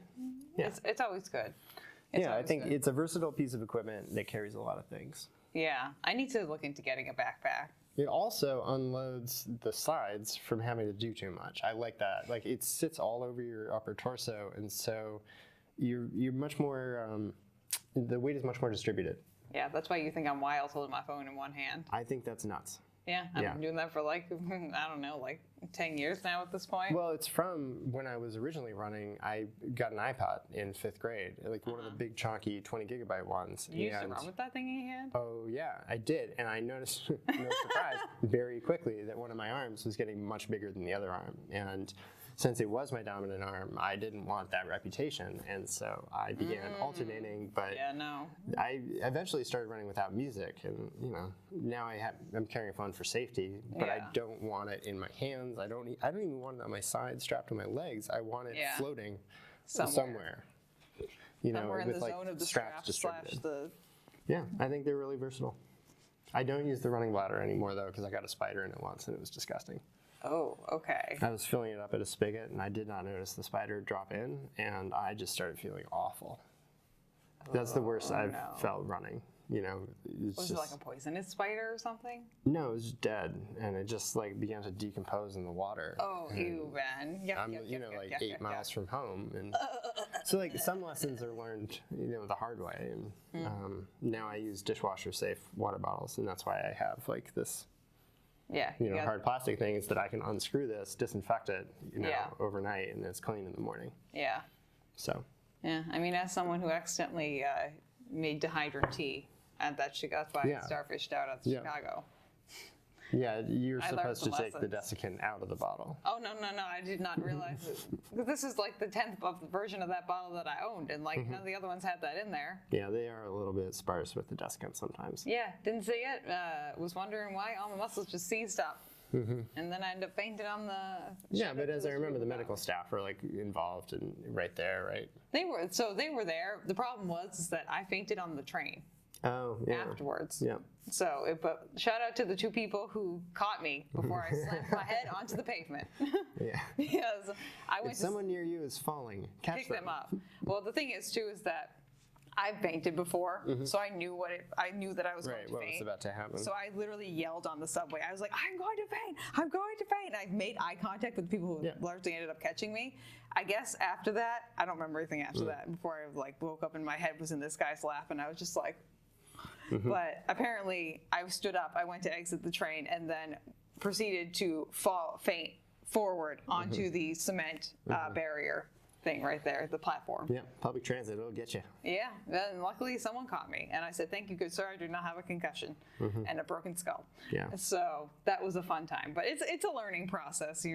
Yeah. It's always good. It's Yeah, I always think good. it's a versatile piece of equipment that carries a lot of things. Yeah, I need to look into getting a backpack. It also unloads the sides from having to do too much. I like that. Like it sits all over your upper torso, and so you're much more. The weight is much more distributed. Yeah, that's why you think I'm wild holding my phone in one hand. I think that's nuts. Yeah, I've Yeah. been doing that for like, I don't know, like 10 years now at this point. Well, it's from when I was originally running. I got an iPod in 5th grade, like one of the big chunky 20 gigabyte ones. You used to run with that thing in your hand? Oh yeah, I did, and I noticed, no surprise, very quickly that one of my arms was getting much bigger than the other arm, and since it was my dominant arm, I didn't want that reputation, and so I began alternating. But Yeah, no. I eventually started running without music, and now I'm carrying a phone for safety, but I Yeah. don't want it in my hands. I don't even want it on my side, strapped to my legs. I want it Yeah. floating Somewhere. somewhere. Somewhere in with the like zone of the straps strap / distributed. the... Yeah, I think they're really versatile. I don't use the running bladder anymore though, because I got a spider in it once, and it was disgusting. Oh, okay. I was filling it up at a spigot, and I did not notice the spider drop in, and I just started feeling awful. That's the worst I've no. felt running. It's Was just, it like a poisonous spider or something? no, it was just dead, and it just like began to decompose in the water. Oh, ew, Ben. Yuck, I'm, yuck, yuck, like yuck, 8 yuck, miles yuck. from home, and so like some lessons are learned, the hard way, and now I use dishwasher-safe water bottles, and that's why I have like this. Yeah. you got- Hard plastic things that I can unscrew this, disinfect it, Yeah. overnight, and it's clean in the morning. Yeah. So, Yeah. I mean, as someone who accidentally made dehydrant tea, and that's why I Yeah. starfished out at Yeah. Chicago. yeah, you're I learned supposed to some take the lessons. desiccant out of the bottle. Oh, no, I did not realize it. 'Cause this is like the 10th of the version of that bottle that I owned, and like none of the other ones had that in there. Yeah, they are a little bit sparse with the desiccant sometimes. Yeah, didn't see it. Was wondering why all my muscles just seized up. And then I ended up fainting on the... Yeah, but as I remember, the medical staff are like involved and right there, right? They were there. The problem was that I fainted on the train Oh, yeah. afterwards. Yeah. So, but shout out to the 2 people who caught me before I slammed my head onto the pavement. Yeah. Because I went If to someone near you is falling, catch pick them up. Well, the thing is too is that I've fainted before, so I knew I knew that I was going Right, to what faint. was about to happen. So I literally yelled on the subway. I was like, I'm going to faint. I'm going to faint. I made eye contact with the people who Yeah. largely ended up catching me. I guess after that, I don't remember anything after that. Before I like woke up and my head was in this guy's lap, and I was just like. But apparently, I stood up. I went to exit the train and then proceeded to faint forward onto the cement barrier thing right there, the platform. Yeah, public transit, it'll get you. Yeah, then luckily someone caught me, and I said, "Thank you, good sir. I do not have a concussion and a broken skull." Yeah. So that was a fun time, but it's a learning process,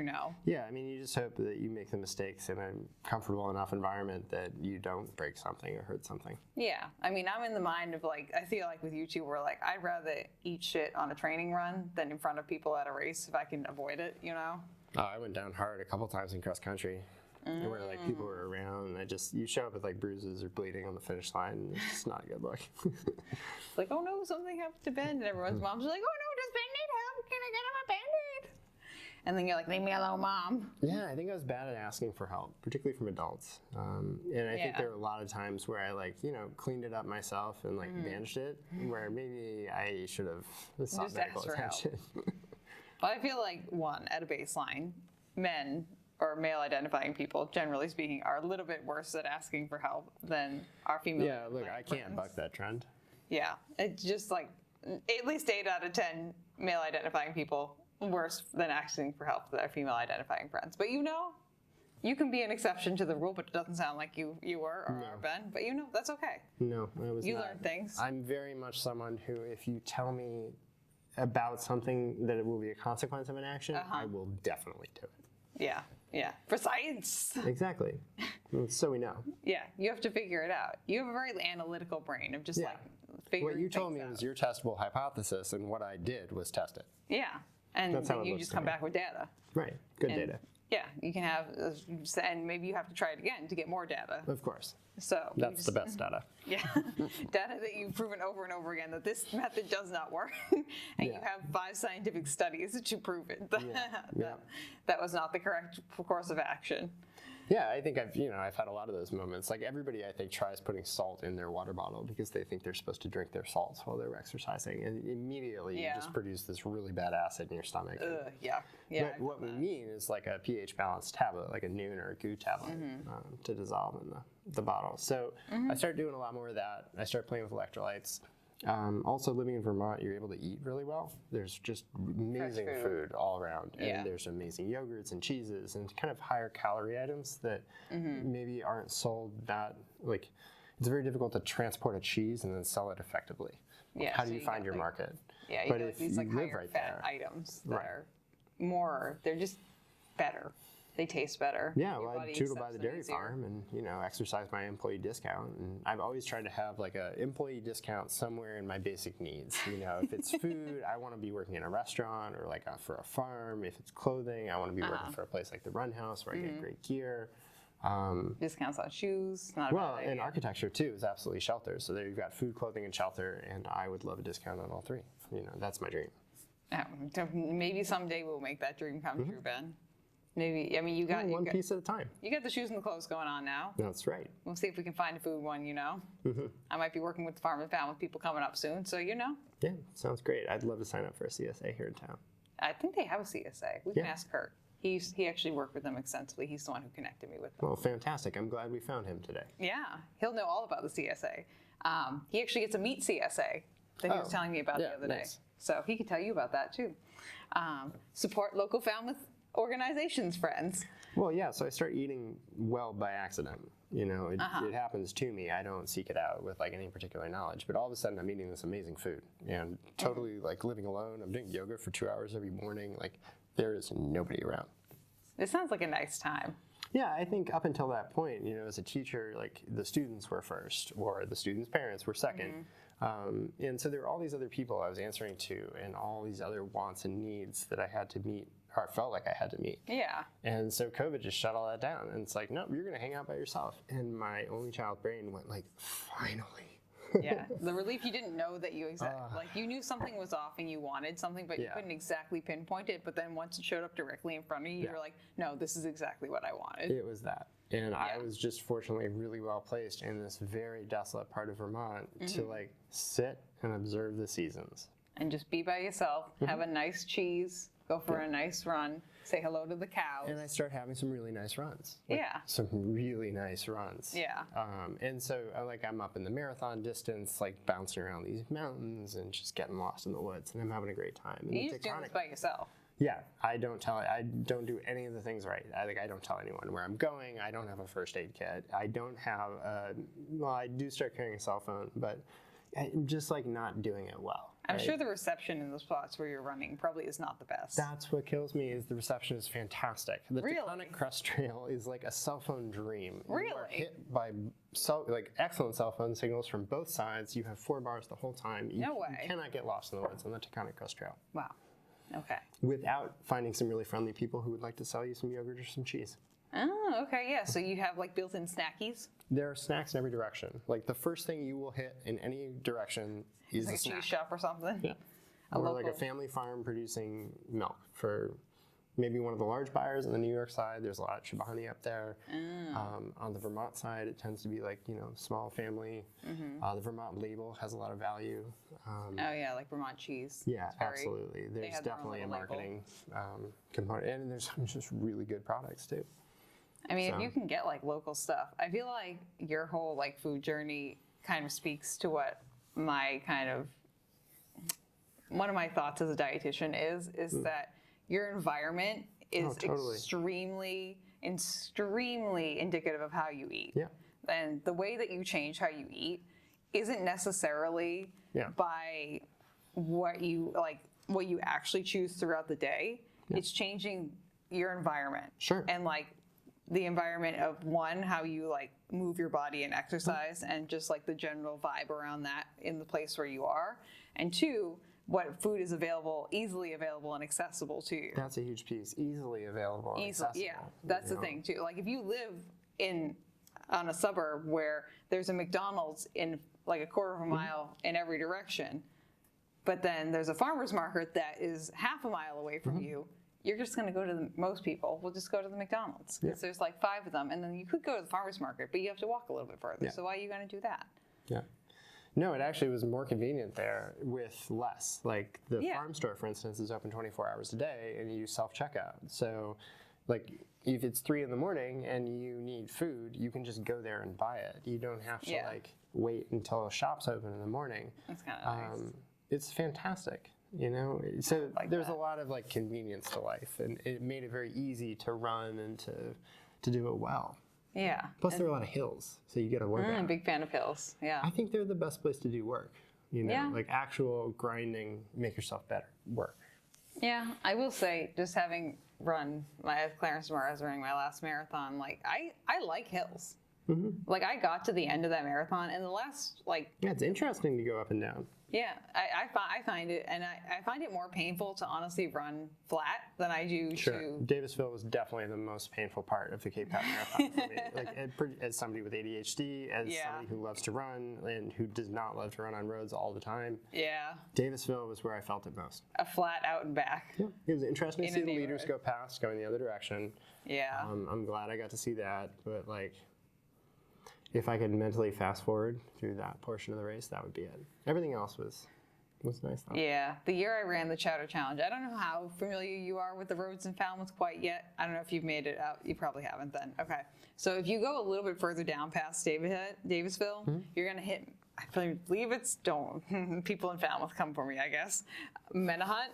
Yeah, I mean, you just hope that you make the mistakes in a comfortable enough environment that you don't break something or hurt something. Yeah, I mean, I'm in the mind of like, I feel like with you two, we're like, I'd rather eat shit on a training run than in front of people at a race if I can avoid it, Oh, I went down hard a couple times in cross country. Where like people were around, and you show up with like bruises or bleeding on the finish line, and it's just not a good look. It's like, oh no, something happened to Ben, and everyone's moms are like, oh no, does Ben need help? Can I get him a Band-Aid? And then you're like, leave me alone, mom. Yeah, I think I was bad at asking for help, particularly from adults. And I think there were a lot of times where I cleaned it up myself and bandaged it, where maybe I should have sought Just medical asked for help. attention. But I feel like, one, at a baseline, men or male identifying people, generally speaking, are a little bit worse at asking for help than our female. Yeah, look, I can't friends. buck that trend. Yeah, it's just like at least 8 out of 10 male identifying people worse than asking for help with their female identifying friends. But you can be an exception to the rule, but it doesn't sound like you were or are, Ben. But that's okay. No, I was You not. learn things. I'm very much someone who, if you tell me about something that it will be a consequence of an action, I will definitely do it. Yeah, for science. Exactly. So we know. Yeah, you have to figure it out. You have a very analytical brain of just Yeah. like figuring What you told me things out. was your testable hypothesis, and what I did was test it. Yeah, and That's how then it you looks just to come me. back with data. Right. Good And data. Yeah, you can have, and maybe you have to try it again to get more data. Of course. So That's the best data. Yeah, data that you've proven over and over again that this method does not work, and you have 5 scientific studies to prove it. That was not the correct course of action. Yeah, I think I've had a lot of those moments. Like everybody, I think, tries putting salt in their water bottle because they think they're supposed to drink their salts while they're exercising, and immediately you just produce this really bad acid in your stomach. Yeah. But what we mean is like a pH balanced tablet, like a Noon or a Goo tablet, to dissolve in the bottle. So I started doing a lot more of that. I started playing with electrolytes. Also, living in Vermont, you're able to eat really well. There's just amazing food all around, and there's amazing yogurts and cheeses and kind of higher calorie items that maybe aren't sold that, like, it's very difficult to transport a cheese and then sell it effectively. Yeah, How do you find your market? Yeah, you but get if these like you live higher right fat there, items that are more, they're just better. They taste better. Yeah, Your well, I body tootle by accepts the them dairy easier. farm and, exercise my employee discount. And I've always tried to have like a employee discount somewhere in my basic needs. If it's food, I want to be working in a restaurant or like for a farm. If it's clothing, I want to be working for a place like the Runnahs where I get great gear. Discounts on shoes, not a bad idea. And architecture too is absolutely shelter. So there you've got food, clothing, and shelter, and I would love a discount on all 3. That's my dream. Maybe someday we'll make that dream come true, Ben. Maybe, you got one piece at a time. You got the shoes and the clothes going on now. That's right. We'll see if we can find a food one, I might be working with the Farm and Family people coming up soon, so Yeah, sounds great. I'd love to sign up for a CSA here in town. I think they have a CSA. We can ask Kurt. He actually worked with them extensively. He's the one who connected me with them. Well, fantastic. I'm glad we found him today. Yeah, he'll know all about the CSA. He actually gets a meet CSA that he was telling me about the other day. So he could tell you about that too. Support local family organizations, friends. Well, yeah, so I start eating well by accident. It happens to me. I don't seek it out with like any particular knowledge, but all of a sudden I'm eating this amazing food and totally like living alone. I'm doing yoga for 2 hours every morning. Like there is nobody around. It sounds like a nice time. Yeah, I think up until that point, as a teacher, like the students were first or the students' parents were second. And so there were all these other people I was answering to and all these other wants and needs that I had to meet or I felt like I had to meet. Yeah. And so COVID just shut all that down. And it's like, no, you're going to hang out by yourself. And my only child brain went like, finally. Yeah. The relief you didn't know that you like you knew something was off and you wanted something, but you couldn't exactly pinpoint it. But then once it showed up directly in front of you, you were like, no, this is exactly what I wanted. It was that. And I was just fortunately really well placed in this very desolate part of Vermont to like sit and observe the seasons. And just be by yourself, have a nice cheese, go for a nice run, say hello to the cows. And I start having some really nice runs. Some really nice runs. Yeah. And so I'm up in the marathon distance, like bouncing around these mountains and just getting lost in the woods, and I'm having a great time. And you just do this by yourself. Yeah, I don't do any of the things right. I don't tell anyone where I'm going. I don't have a first aid kit. I don't have I do start carrying a cell phone, but I'm just like not doing it well. I'm sure the reception in the spots where you're running probably is not the best. That's what kills me is the reception is fantastic. The Taconic Crest Trail is like a cell phone dream. Really? You are hit by excellent cell phone signals from both sides. You have 4 bars the whole time. No way. You cannot get lost in the woods on the Taconic Crest Trail. Wow. Okay. Without finding some really friendly people who would like to sell you some yogurt or some cheese. Oh, okay, yeah. So you have like built-in snackies? There are snacks in every direction. Like the first thing you will hit in any direction is like a snack. Cheese shop or something? Yeah. Or like a family farm producing milk for maybe one of the large buyers on the New York side. There's a lot of Chobani up there. On the Vermont side, it tends to be like, small family. The Vermont label has a lot of value. Oh yeah, like Vermont cheese. Yeah, absolutely. There's definitely a marketing component. And there's just really good products too. I mean, if you can get like local stuff, I feel like your whole like food journey kind of speaks to what my one of my thoughts as a dietitian is that your environment is extremely indicative of how you eat. Yeah. And the way that you change how you eat isn't necessarily by what you actually choose throughout the day. Yeah. It's changing your environment. Sure. And like the environment of how you like move your body and exercise and just like the general vibe around that in the place where you are. And 2, what food is easily available and accessible to you. That's a huge piece. Easily available. And accessible, Yeah, that's the thing too. Like if you live on a suburb where there's a McDonald's in like a quarter of a mile in every direction, but then there's a farmer's market that is half a mile away from you, you're just going to go to most people will just go to the McDonald's because there's like 5 of them, and then you could go to the farmer's market, but you have to walk a little bit further. So why are you going to do that? Yeah. No, it actually was more convenient there with less. Like the farm store, for instance, is open 24 hours a day, and you self-checkout. So, like, if it's 3 in the morning and you need food, you can just go there and buy it. You don't have to like wait until a shop's open in the morning. That's kind of nice. It's fantastic, you know. So there's a lot of like convenience to life, and it made it very easy to run and to do it well. Yeah. Plus, there are a lot of hills, so you get to work out. I'm a big fan of hills. Yeah. I think they're the best place to do work. You know, like actual grinding, make yourself better work. Yeah, I will say, just having run Clarence Zamore, I was running my last marathon. Like I like hills. Like I got to the end of that marathon, and the last yeah, it's interesting to go up and down. Yeah, I find it, and I find it more painful to honestly run flat than I do to. Davisville was definitely the most painful part of the Cape Cod Marathon for me. Like as somebody with ADHD, as somebody who loves to run and who does not love to run on roads all the time. Yeah. Davisville was where I felt it most. A flat out and back. Yeah, it was interesting to see the leaders go past, going the other direction. Yeah. I'm glad I got to see that, but like. If I could mentally fast forward through that portion of the race, that would be it. Everything else was nice though. Yeah, the year I ran the Chowder Challenge, I don't know how familiar you are with the roads in Falmouth quite yet. I don't know if you've made it out. You probably haven't then. Okay. So if you go a little bit further down past Davisville, you're going to hit, I believe it's, people in Falmouth come for me, I guess. Menahut.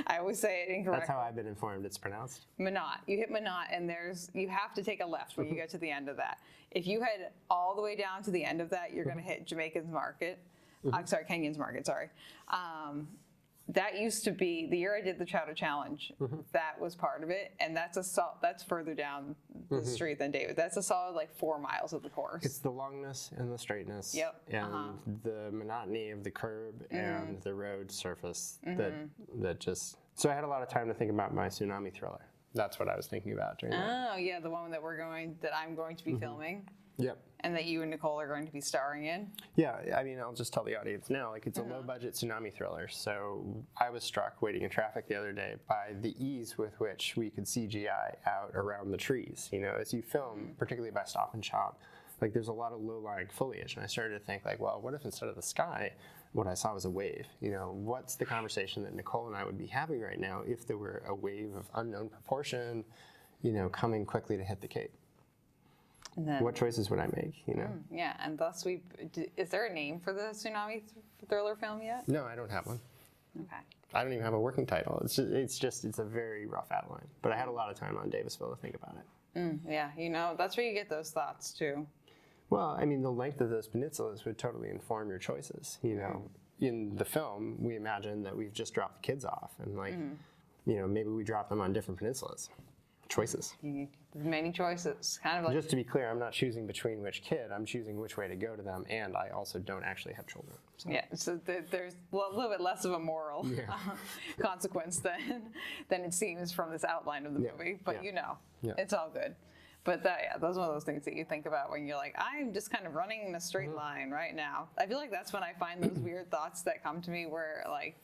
I always say it incorrectly. That's how I've been informed it's pronounced. Minot. You hit Minot, and you have to take a left when you get to the end of that. If you head all the way down to the end of that, you're going to hit Kenyan's Market. Sorry. That used to be the year I did the Chowder Challenge. That was part of it, and that's further down the street than David. That's a solid like 4 miles of the course. It's the longness and the straightness, and the monotony of the curb and the road surface that just. So I had a lot of time to think about my tsunami thriller. That's what I was thinking about during that. Oh yeah, the one that I'm going to be filming. Yep. And that you and Nicole are going to be starring in? Yeah, I mean, I'll just tell the audience now, like it's a low-budget tsunami thriller. So I was struck waiting in traffic the other day by the ease with which we could CGI out around the trees. You know, as you film, particularly by Stop and Shop, like there's a lot of low-lying foliage. And I started to think like, well, what if instead of the sky, what I saw was a wave? You know, what's the conversation that Nicole and I would be having right now if there were a wave of unknown proportion, you know, coming quickly to hit the Cape? And then, what choices would I make, you know? Yeah, and thus is there a name for the tsunami thriller film yet? No, I don't have one. Okay. I don't even have a working title. It's a very rough outline. But I had a lot of time on Davisville to think about it. Yeah, you know, that's where you get those thoughts too. Well, I mean, the length of those peninsulas would totally inform your choices, you know. In the film, we imagine that we've just dropped the kids off and like, you know, maybe we drop them on different peninsulas. Choices. Many choices. Kind of like. Just to be clear, I'm not choosing between which kid. I'm choosing which way to go to them, and I also don't actually have children. So. Yeah, so there's a little bit less of a moral consequence than it seems from this outline of the movie. But you know, it's all good. But those are one of those things that you think about when you're like, I'm just kind of running in a straight line right now. I feel like that's when I find those weird thoughts that come to me where like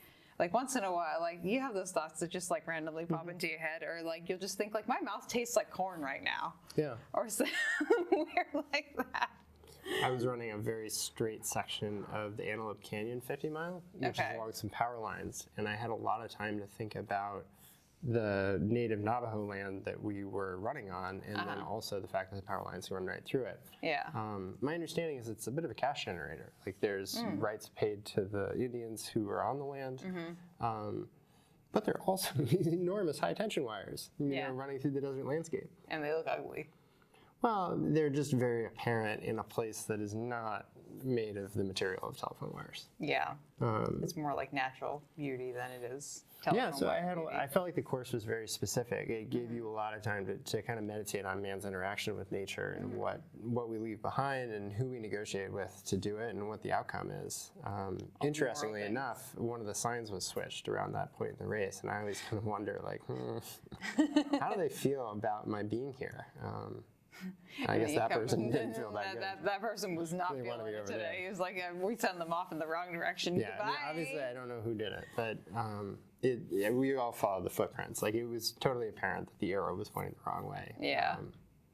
once in a while, like you have those thoughts that just like randomly pop into your head, or like you'll just think like my mouth tastes like corn right now. Yeah. Or something weird like that. I was running a very straight section of the Antelope Canyon 50 mile, which is along some power lines, and I had a lot of time to think about the native Navajo land that we were running on, and then also the fact that the power lines run right through it. Yeah. My understanding is it's a bit of a cash generator. Like there's rights paid to the Indians who are on the land, but there are also these enormous high tension wires, you know, running through the desert landscape. And they look ugly. Well, they're just very apparent in a place that is not made of the material of telephone wires. Yeah. It's more like natural beauty than it is Yeah, so beauty. I felt like the course was very specific. It gave you a lot of time to kind of meditate on man's interaction with nature and what we leave behind and who we negotiate with to do it and what the outcome is. Interestingly enough, one of the signs was switched around that point in the race, and I always kind of wonder, like, how do they feel about my being here? I guess that person didn't feel that good. That person was not They wanna feeling be it over today. there. He was like, we sent them off in the wrong direction. Yeah, I Goodbye. mean, obviously I don't know who did it, but we all followed the footprints. Like, it was totally apparent that the arrow was pointing the wrong way. Yeah.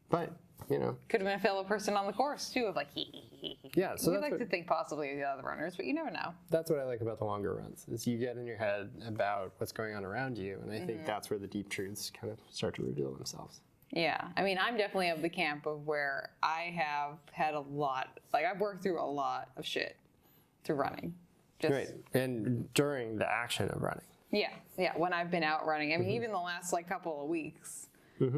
But, you know. Could have been a fellow person on the course, too, of like, hee. Yeah, so we that's like to think possibly of the other runners, but you never know. That's what I like about the longer runs, is you get in your head about what's going on around you, and I think that's where the deep truths kind of start to reveal themselves. Yeah, I mean, I'm definitely of the camp of where I have had a lot, like I've worked through a lot of shit through running. Right, and during the action of running. Yeah, when I've been out running. I mean, even the last like couple of weeks,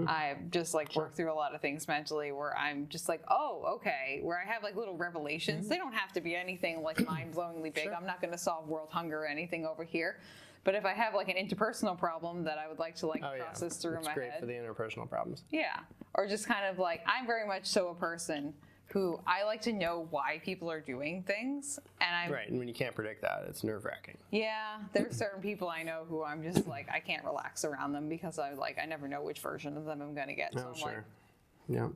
I've just like worked through a lot of things mentally where I'm just like, oh, okay, where I have like little revelations. They don't have to be anything like mind-blowingly big. I'm not going to solve world hunger or anything over here. But if I have like an interpersonal problem that I would like to like process through it's my great head. for the interpersonal problems. Yeah. Or just kind of like, I'm very much so a person who I like to know why people are doing things. And I'm Right, and when you can't predict that, it's nerve-wracking. Yeah, there are certain people I know who I'm just like, I can't relax around them because I never know which version of them I'm going to get. So Oh, I'm sure. like, Yeah.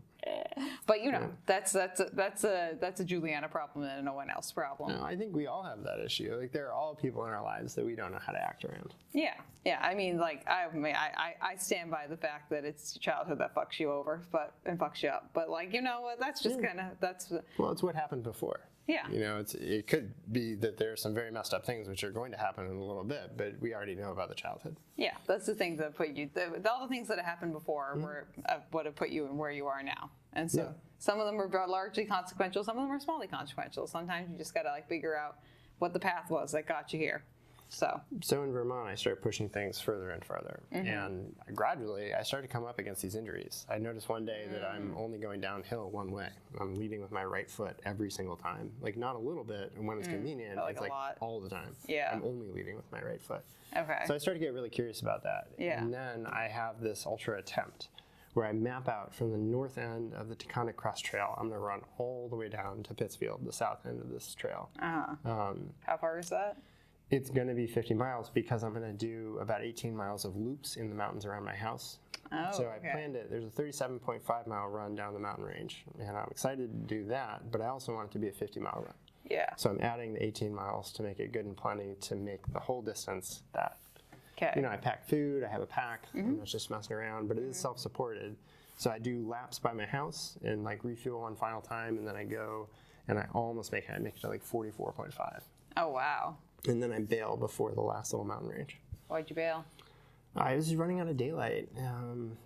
but you know, that's a Juliana problem and a no one else problem. No, I think we all have that issue. Like, there are all people in our lives that we don't know how to act around. Yeah. I mean, like I stand by the fact that it's childhood that fucks you over, and fucks you up. But like, you know what? That's just kind of Well, it's what happened before. Yeah. You know, it could be that there are some very messed up things which are going to happen in a little bit, but we already know about the childhood. Yeah, that's the things that put you. All the things that have happened before were what have put you in where you are now. And so some of them are largely consequential. Some of them are smallly consequential. Sometimes you just got to like figure out what the path was that got you here. So in Vermont, I started pushing things further and further. And gradually, I started to come up against these injuries. I noticed one day that I'm only going downhill one way. I'm leading with my right foot every single time. Like, not a little bit, and when it's convenient, Like it's a like lot. all the time. Yeah. I'm only leading with my right foot. okay. So I started to get really curious about that. Yeah. And then I have this ultra attempt where I map out from the north end of the Taconic Crest Trail. I'm going to run all the way down to Pittsfield, the south end of this trail. How far is that? It's going to be 50 miles because I'm going to do about 18 miles of loops in the mountains around my house. Oh, So okay. I planned it. There's a 37.5 mile run down the mountain range, and I'm excited to do that, but I also want it to be a 50-mile run. Yeah. So I'm adding the 18 miles to make it good and plenty to make the whole distance that. Okay. You know, I pack food, I have a pack, I'm not just messing around, but it is self-supported. So I do laps by my house and like refuel one final time, and then I go and I almost make it. I make it to like 44.5. Oh wow. And then I bail before the last little mountain range. Why'd you bail? I was running out of daylight,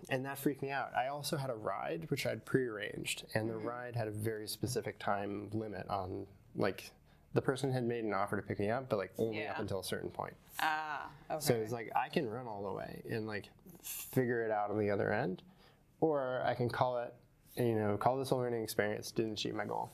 and that freaked me out. I also had a ride, which I'd prearranged, and the ride had a very specific time limit on, like, the person had made an offer to pick me up, but like only up until a certain point. Okay. So it's like, I can run all the way and like figure it out on the other end, or I can call it, you know, call this a learning experience, didn't achieve my goal.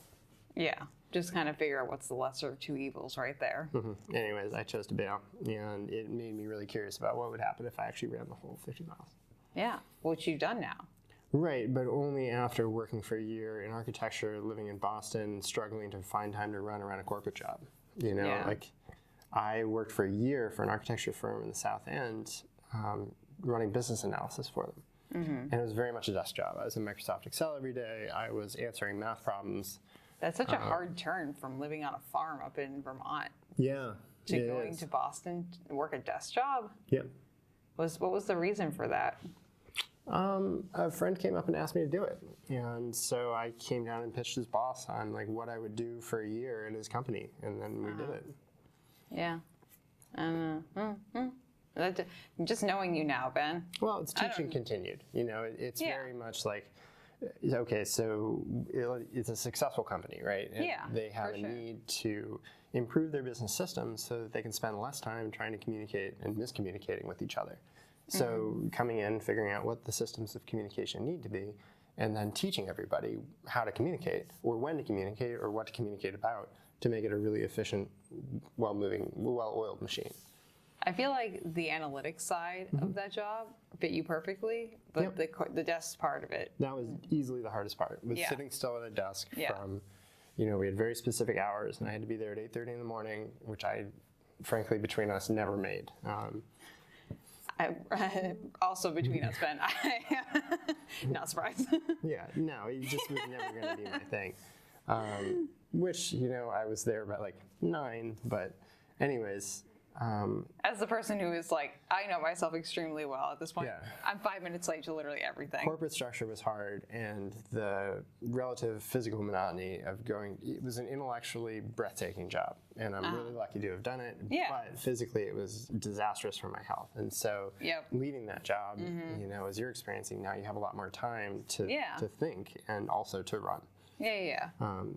Yeah. Just kind of figure out what's the lesser of two evils right there. Anyways, I chose to bail, and it made me really curious about what would happen if I actually ran the whole 50 miles. Yeah. Which you've done now. Right, but only after working for a year in architecture, living in Boston, struggling to find time to run around a corporate job. You know, like I worked for a year for an architecture firm in the South End, running business analysis for them. And it was very much a desk job. I was in Microsoft Excel every day. I was answering math problems. That's such a hard turn from living on a farm up in Vermont Yeah. to going to Boston to work a desk job. Yep. What was the reason for that? A friend came up and asked me to do it. And so I came down and pitched his boss on like what I would do for a year in his company. And then we did it. Yeah. Just knowing you now, Ben. Well, it's teaching continued. You know, it's very much like, okay, so it's a successful company, right? And they have a need to improve their business systems so that they can spend less time trying to communicate and miscommunicating with each other. So coming in, figuring out what the systems of communication need to be, and then teaching everybody how to communicate, or when to communicate, or what to communicate about, to make it a really efficient, well-moving, well-oiled machine. I feel like the analytics side of that job fit you perfectly, but the desk part of it. That was easily the hardest part, was sitting still at a desk from, we had very specific hours, and I had to be there at 8:30 in the morning, which I, frankly, between us, never made. Also between us, Ben, not surprised. Yeah, no, it just was never going to be my thing. Which, I was there by like 9, but anyways. As the person who is like, I know myself extremely well at this point. I'm 5 minutes late to literally everything. Corporate structure was hard, and the relative physical monotony of going, it was an intellectually breathtaking job, and I'm really lucky to have done it, but physically it was disastrous for my health. And so leading that job, as you're experiencing now, you have a lot more time to think and also to run.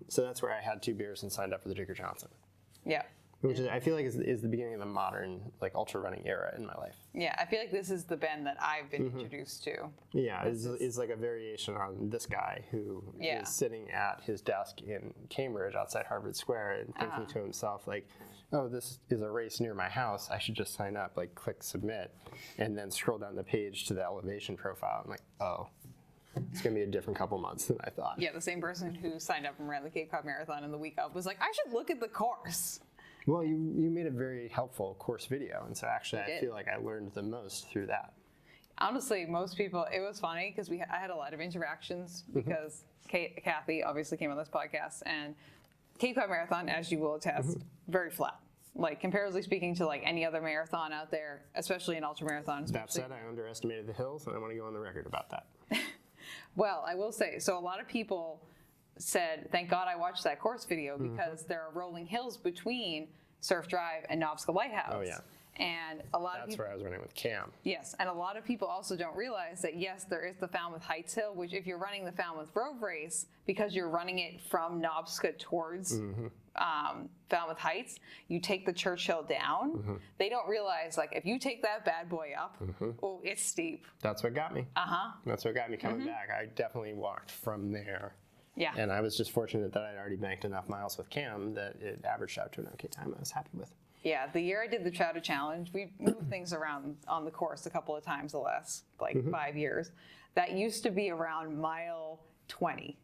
So that's where I had 2 beers and signed up for the Dicker Johnson. Which I feel like is the beginning of the modern ultra running era in my life. Yeah, I feel like this is the Ben that I've been introduced to. Yeah, is like a variation on this guy who is sitting at his desk in Cambridge outside Harvard Square and thinking to himself like, oh, this is a race near my house. I should just sign up, click submit, and then scroll down the page to the elevation profile. I'm like, oh. It's going to be a different couple months than I thought. Yeah, the same person who signed up and ran the Cape Cod Marathon in the week of was like, I should look at the course. Well, you made a very helpful course video, and so actually I feel like I learned the most through that. Honestly, most people, it was funny because I had a lot of interactions because Kathy obviously came on this podcast, and Cape Cod Marathon, as you will attest, very flat. Comparatively speaking to any other marathon out there, especially an ultramarathon. That said, I underestimated the hills, and I want to go on the record about that. Well, I will say, so a lot of people said, thank God I watched that course video because there are rolling hills between Surf Drive and Knobska Lighthouse. Oh, yeah. And a lot of people, that's where I was running with Cam. Yes, and a lot of people also don't realize that, yes, there is the Falmouth Heights Hill, which if you're running the Falmouth Road Race, because you're running it from Knobska towards Falmouth Heights, you take the Church Hill down. They don't realize, if you take that bad boy up, oh, it's steep. That's what got me. That's what got me coming back. I definitely walked from there. Yeah. And I was just fortunate that I'd already banked enough miles with Cam that it averaged out to an okay time I was happy with. Yeah, the year I did the Chowder Challenge, we moved things around on the course a couple of times the last 5 years. That used to be around mile 20.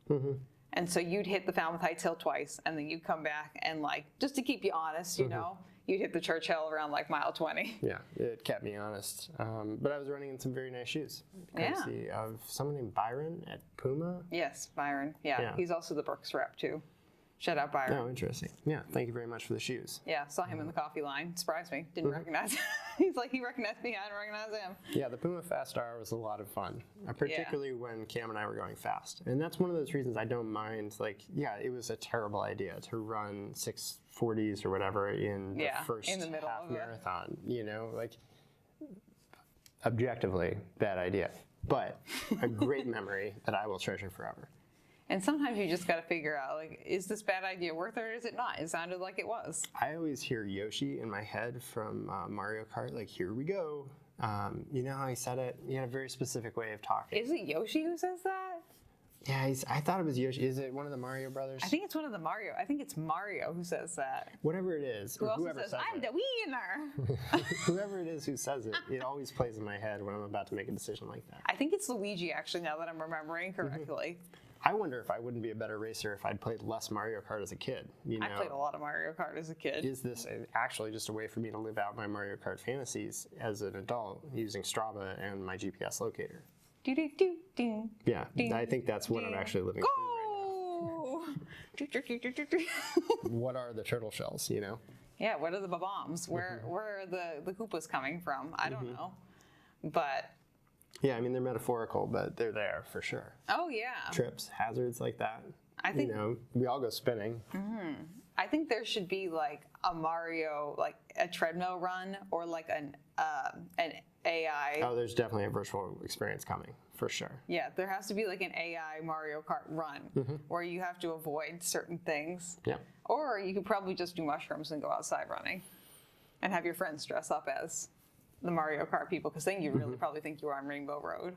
And so you'd hit the Falmouth Heights Hill twice, and then you'd come back and just to keep you honest, you'd hit the Church Hill around mile 20. Yeah, it kept me honest. But I was running in some very nice shoes. Courtesy of someone named Byron at Puma. Yes, Byron. Yeah, he's also the Brooks rep too. Shout out Byron. Oh, interesting. Yeah, thank you very much for the shoes. Yeah, saw him in the coffee line. Surprised me. Didn't recognize him. He's like, he recognized me. I didn't recognize him. Yeah, the Puma Fast Star was a lot of fun, particularly when Cam and I were going fast. And that's one of those reasons I don't mind. It was a terrible idea to run 6:40s or whatever in the first in the middle half of marathon. Objectively, bad idea. But a great memory that I will treasure forever. And sometimes you just got to figure out, is this bad idea worth it or is it not? It sounded like it was. I always hear Yoshi in my head from Mario Kart, here we go. You know how he said it? He had a very specific way of talking. Is it Yoshi who says that? Yeah, I thought it was Yoshi. Is it one of the Mario brothers? I think it's one of the Mario. I think it's Mario who says that. Whatever it is. Whoever says I'm the winner. Whoever it is who says it, it always plays in my head when I'm about to make a decision like that. I think it's Luigi, actually, now that I'm remembering correctly. I wonder if I wouldn't be a better racer if I'd played less Mario Kart as a kid. I played a lot of Mario Kart as a kid. Is this actually just a way for me to live out my Mario Kart fantasies as an adult using Strava and my GPS locator? Yeah, I think that's what I'm actually living through right now. What are the turtle shells, Yeah, what are the bombs? Where are the Koopas coming from? I don't know. But... yeah, I mean, they're metaphorical, but they're there for sure. Oh, yeah. Trips, hazards like that. I think, we all go spinning. I think there should be a Mario, a treadmill run or an AI. Oh, there's definitely a virtual experience coming, for sure. Yeah, there has to be an AI Mario Kart run where you have to avoid certain things. Yeah. Or you could probably just do mushrooms and go outside running and have your friends dress up as the Mario Kart people, because then you really probably think you are on Rainbow Road.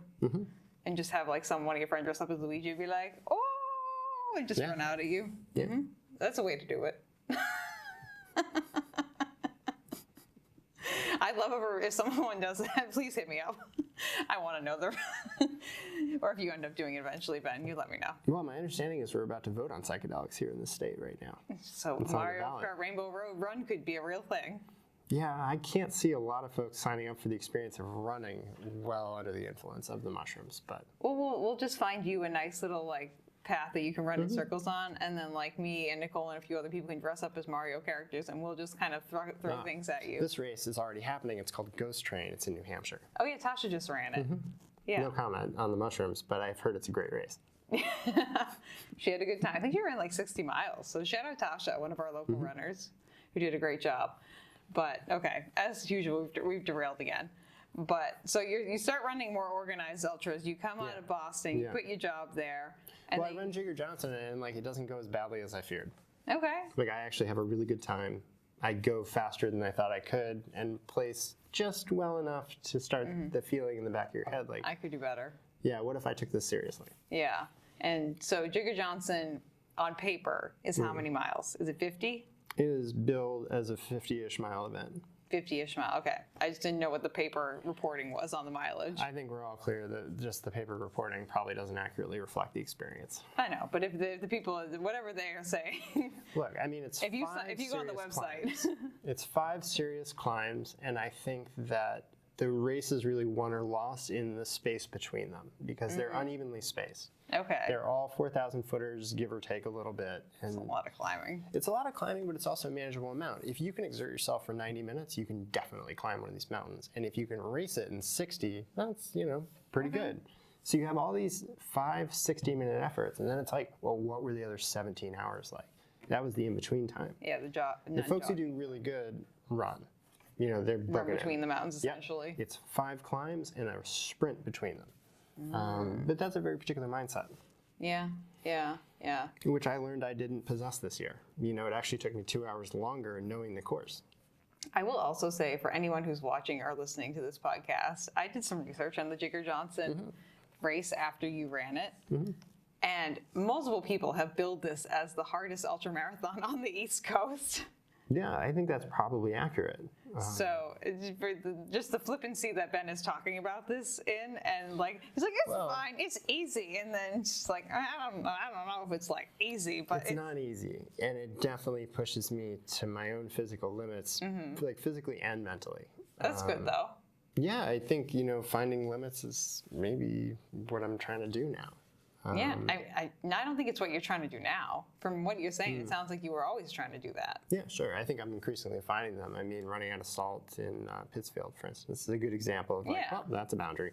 and just have like one of your friends dress up as Luigi and be like, oh, and just run out at you. Yeah. Mm-hmm. That's a way to do it. I'd love if someone does that, please hit me up. I want to know or if you end up doing it eventually, Ben, you let me know. Well, my understanding is we're about to vote on psychedelics here in the state right now. So It's Mario Kart Rainbow Road Run could be a real thing. Yeah, I can't see a lot of folks signing up for the experience of running well under the influence of the mushrooms, but... Well, we'll just find you a nice little, like, path that you can run in circles on, and then, like, me and Nicole and a few other people can dress up as Mario characters, and we'll just kind of throw things at you. This race is already happening. It's called Ghost Train. It's in New Hampshire. Oh, yeah, Tasha just ran it. Yeah. No comment on the mushrooms, but I've heard it's a great race. She had a good time. I think she ran like 60 miles. So shout out Tasha, one of our local runners, who did a great job. But okay, as usual, we've derailed again. But so you start running more organized ultras. You come out of Boston, you quit your job there. And Well, I run Jigger Johnson, and like it doesn't go as badly as I feared. Okay. Like I actually have a really good time. I go faster than I thought I could, and place just well enough to start the feeling in the back of your head, like I could do better. yeah, what if I took this seriously? Yeah. And so Jigger Johnson on paper is how many miles? Is it 50? It is billed as a 50-ish mile event. 50-ish mile. Okay. I just didn't know what the paper reporting was on the mileage. I think we're all clear that just the paper reporting probably doesn't accurately reflect the experience. I know, but if the people, whatever they are saying, Look, I mean, it's if you go on the serious website, climbs. It's 5 serious climbs, and I think that the race is really won or lost in the space between them because they're unevenly spaced. okay, They're all 4,000 footers, give or take a little bit. And it's a lot of climbing. it's a lot of climbing, but it's also a manageable amount. If you can exert yourself for 90 minutes, you can definitely climb one of these mountains. And if you can race it in 60, that's, pretty good. So you have all these 5 60-minute efforts, and then it's like, well, what were the other 17 hours like? That was the in-between time. Yeah, The folks who do really good run. They're run broken between in. the mountains Yep. essentially. It's 5 climbs and a sprint between them. But that's a very particular mindset, Yeah. which I learned I didn't possess this year. It actually took me 2 hours longer knowing the course. I will also say for anyone who's watching or listening to this podcast, I did some research on the Jigger Johnson race after you ran it. And multiple people have billed this as the hardest ultramarathon on the East Coast. Yeah, I think that's probably accurate. So for just the flippancy that Ben is talking about this in, and like he's like, it's fine, it's easy, and then just like I don't know if it's like easy, but It's not easy, and it definitely pushes me to my own physical limits, like physically and mentally. that's good though. Yeah, I think, finding limits is maybe what I'm trying to do now. Yeah, I don't think it's what you're trying to do now. From what you're saying, it sounds like you were always trying to do that. Yeah, sure. I think I'm increasingly finding them. I mean, running out of salt in Pittsfield, for instance, is a good example of like, well, that's a boundary.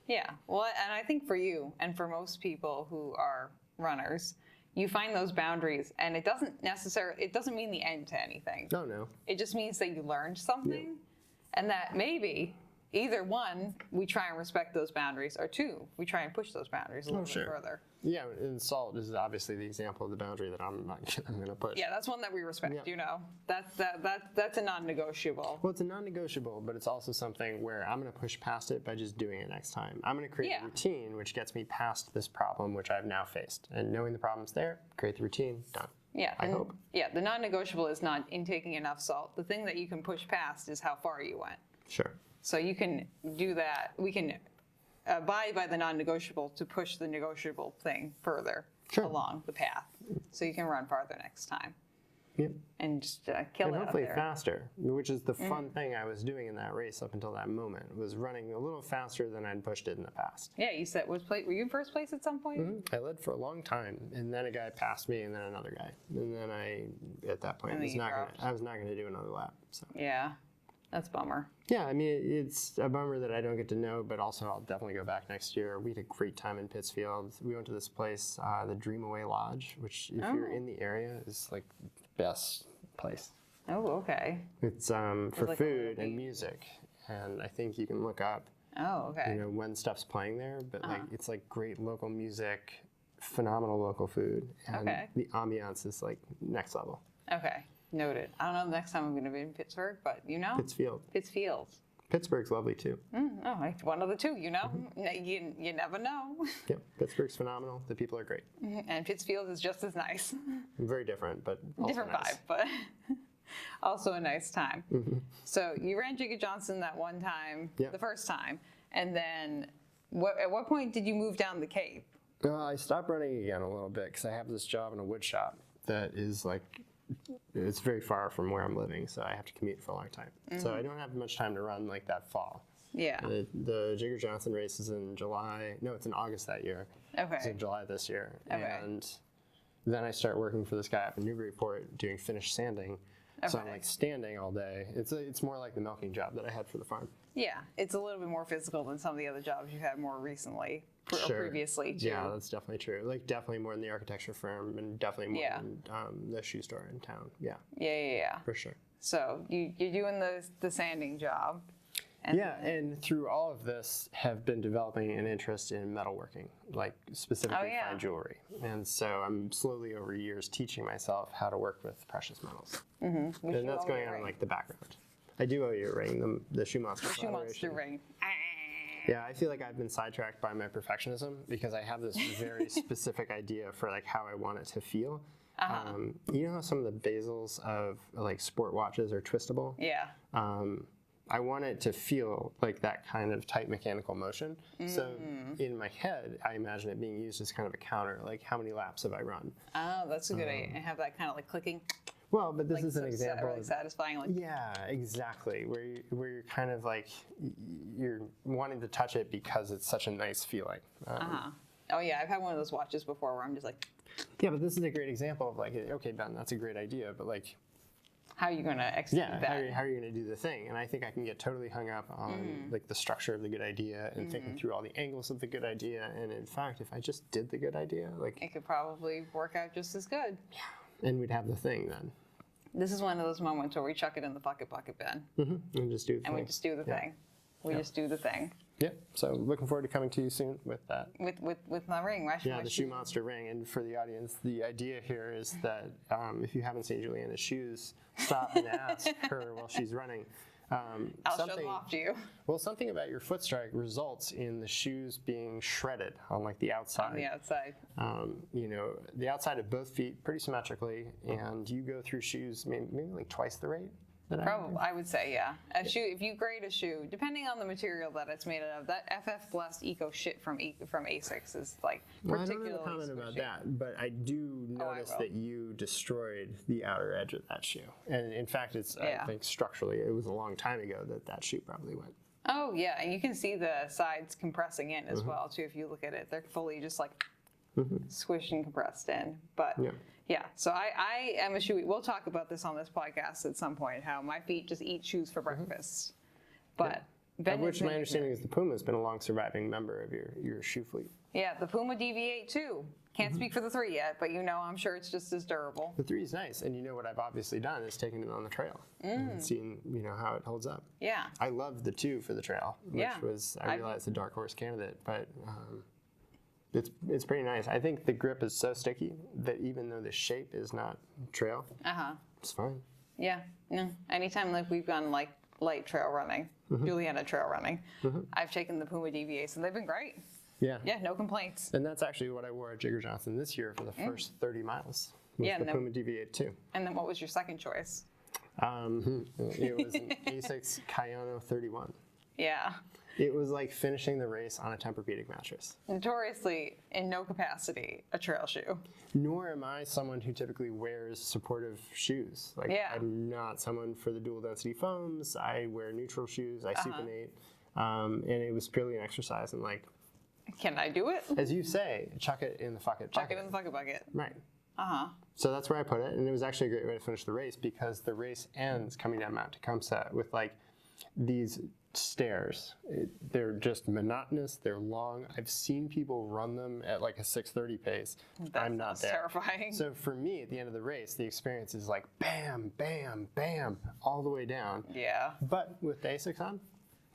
Yeah, well, and I think for you and for most people who are runners, you find those boundaries, and it doesn't mean the end to anything. No. It just means that you learned something, and that maybe either one, we try and respect those boundaries, or two, we try and push those boundaries a little bit further. Yeah, and salt is obviously the example of the boundary that I'm going to push. Yeah, that's one that we respect. That's a non-negotiable. Well, it's a non-negotiable, but it's also something where I'm going to push past it by just doing it next time. I'm going to create a routine which gets me past this problem, which I've now faced. And knowing the problem's there, create the routine, done. Yeah, I hope. Yeah, the non-negotiable is not intaking enough salt. The thing that you can push past is how far you went. Sure. So you can do that. We can abide by the non-negotiable to push the negotiable thing further along the path, so you can run farther next time. Yep. And just kill And it hopefully out there. faster, which is the fun thing I was doing in that race up until that moment, was running a little faster than I'd pushed it in the past. Yeah, you said were you in first place at some point? I led for a long time, and then a guy passed me, and then another guy, and then at that point, And then I was not going to do another lap. So. Yeah, that's a bummer. Yeah, I mean, it's a bummer that I don't get to know, but also I'll definitely go back next year. We had a great time in Pittsfield. We went to this place, the Dream Away Lodge, which if you're in the area is like the best place. Oh, okay. It's for like a food little and music, and I think you can look up, Oh, okay. when stuff's playing there, but like it's like great local music, phenomenal local food, and the ambiance is like next level. Okay, noted. I don't know the next time I'm going to be in Pittsburgh, but Pittsfield. Pittsfield. Pittsburgh's lovely too. One of the two, you know? You never know. Yep, Pittsburgh's phenomenal. The people are great. And Pittsfield is just as nice. Very different, but also Different nice. vibe, but also a nice time. So you ran Jigga Johnson that one time, Yeah. the first time, and then at what point did you move down the Cape? I stopped running again a little bit because I have this job in a wood shop that is like, it's very far from where I'm living, so I have to commute for a long time. So I don't have much time to run like that fall. Yeah. The Jigga Johnson race is in July. No, it's in August that year. Okay. It's in July this year. Okay. And then I start working for this guy up in Newburyport doing finished sanding. So I'm Okay. like standing all day. It's more like the milking job that I had for the farm. Yeah, it's a little bit more physical than some of the other jobs you've had more recently, or Sure. previously too. Yeah, that's definitely true. Like definitely more in the architecture firm and definitely more Yeah. in the shoe store in town. Yeah, Yeah. for sure. So you're doing the sanding job. And Yeah, and through all of this, have been developing an interest in metalworking, like specifically yeah. fine jewelry. And so I'm slowly over years teaching myself how to work with precious metals. We And should that's owe going you a on in ring. like the background. I do owe you a ring, the Shoe Monster Shoe collaboration. Monster ring. Yeah, I feel like I've been sidetracked by my perfectionism because I have this very specific idea for like how I want it to feel. You know how some of the bezels of like sport watches are twistable? Yeah. I want it to feel like that kind of tight mechanical motion. So in my head, I imagine it being used as kind of a counter, like how many laps have I run? Oh, that's a good idea. And have that kind of like clicking, Well, but this like is an example like of satisfying. Like yeah, exactly. Where you're kind of like you're wanting to touch it because it's such a nice feeling. oh yeah, I've had one of those watches before where I'm just like, Yeah, but this is a great example of like, okay, Ben, that's a great idea, but like, how are you going to execute yeah, that? how are you going to do the thing? And I think I can get totally hung up on like the structure of the good idea and thinking through all the angles of the good idea. And in fact, if I just did the good idea, like, It could probably work out just as good. and we'd have the thing then. This is one of those moments where we chuck it in the bucket, Ben, And just do the and we thing. just do the Yeah. thing. We just do the thing Yeah. So looking forward to coming to you soon with that. with my ring. Right? Yeah, the Shoe Monster ring. And for the audience, the idea here is that if you haven't seen Juliana's shoes, stop and ask her while she's running. I'll show them off to you. Well, something about your foot strike results in the shoes being shredded on like the outside. On the outside. You know, the outside of both feet pretty symmetrically, and you go through shoes maybe like twice the rate that Probably, I would say, yeah. A shoe, if you grade a shoe, depending on the material that it's made out of, that FF Blessed Eco shit from Asics is like Well, I particularly don't have a comment about squishy. that, but I do notice will. that you destroyed the outer edge of that shoe. And in fact, it's Yeah. I think structurally, it was a long time ago that shoe probably went. Oh yeah, and you can see the sides compressing in as well too. If you look at it, they're fully just like squished and compressed in. But Yeah. so I am a shoe. We'll talk about this on this podcast at some point. How my feet just eat shoes for breakfast. But Ben Of which has my been- understanding is the Puma has been a long surviving member of your shoe fleet. Yeah, the Puma DV8 too. Can't speak for the 3 yet, but you know I'm sure it's just as durable. The 3 is nice, and you know what I've obviously done is taken it on the trail and seen how it holds up. Yeah. I love the 2 for the trail, which Yeah. was I realized a dark horse candidate, but it's pretty nice. I think the grip is so sticky that even though the shape is not trail, it's fine. Yeah. No. Anytime like we've gone like light trail running, Juliana trail running, I've taken the Puma DV8s and they've been great. Yeah. Yeah, no complaints. And that's actually what I wore at Jigga Johnson this year for the first 30 miles. Was Yeah, the and then- Puma DV8 too. And then what was your second choice? It was an Asics Kayano 31. Yeah. It was like finishing the race on a Tempur-Pedic mattress. Notoriously, in no capacity, a trail shoe. Nor am I someone who typically wears supportive shoes. Like Yeah. I'm not someone for the dual density foams. I wear neutral shoes. I supinate. And it was purely an exercise. And like, Can I do it? as you say, chuck it in the fuck it Chuck bucket. it in the bucket bucket. Right. Uh-huh. So that's where I put it, and it was actually a great way to finish the race because the race ends coming down Mount Tecumseh with like these stairs. They're just monotonous. They're long. I've seen people run them at like a 6:30 pace. I'm not That's there. terrifying. So for me, at the end of the race, the experience is like bam, bam, bam, all the way down. Yeah. But with the Asics on,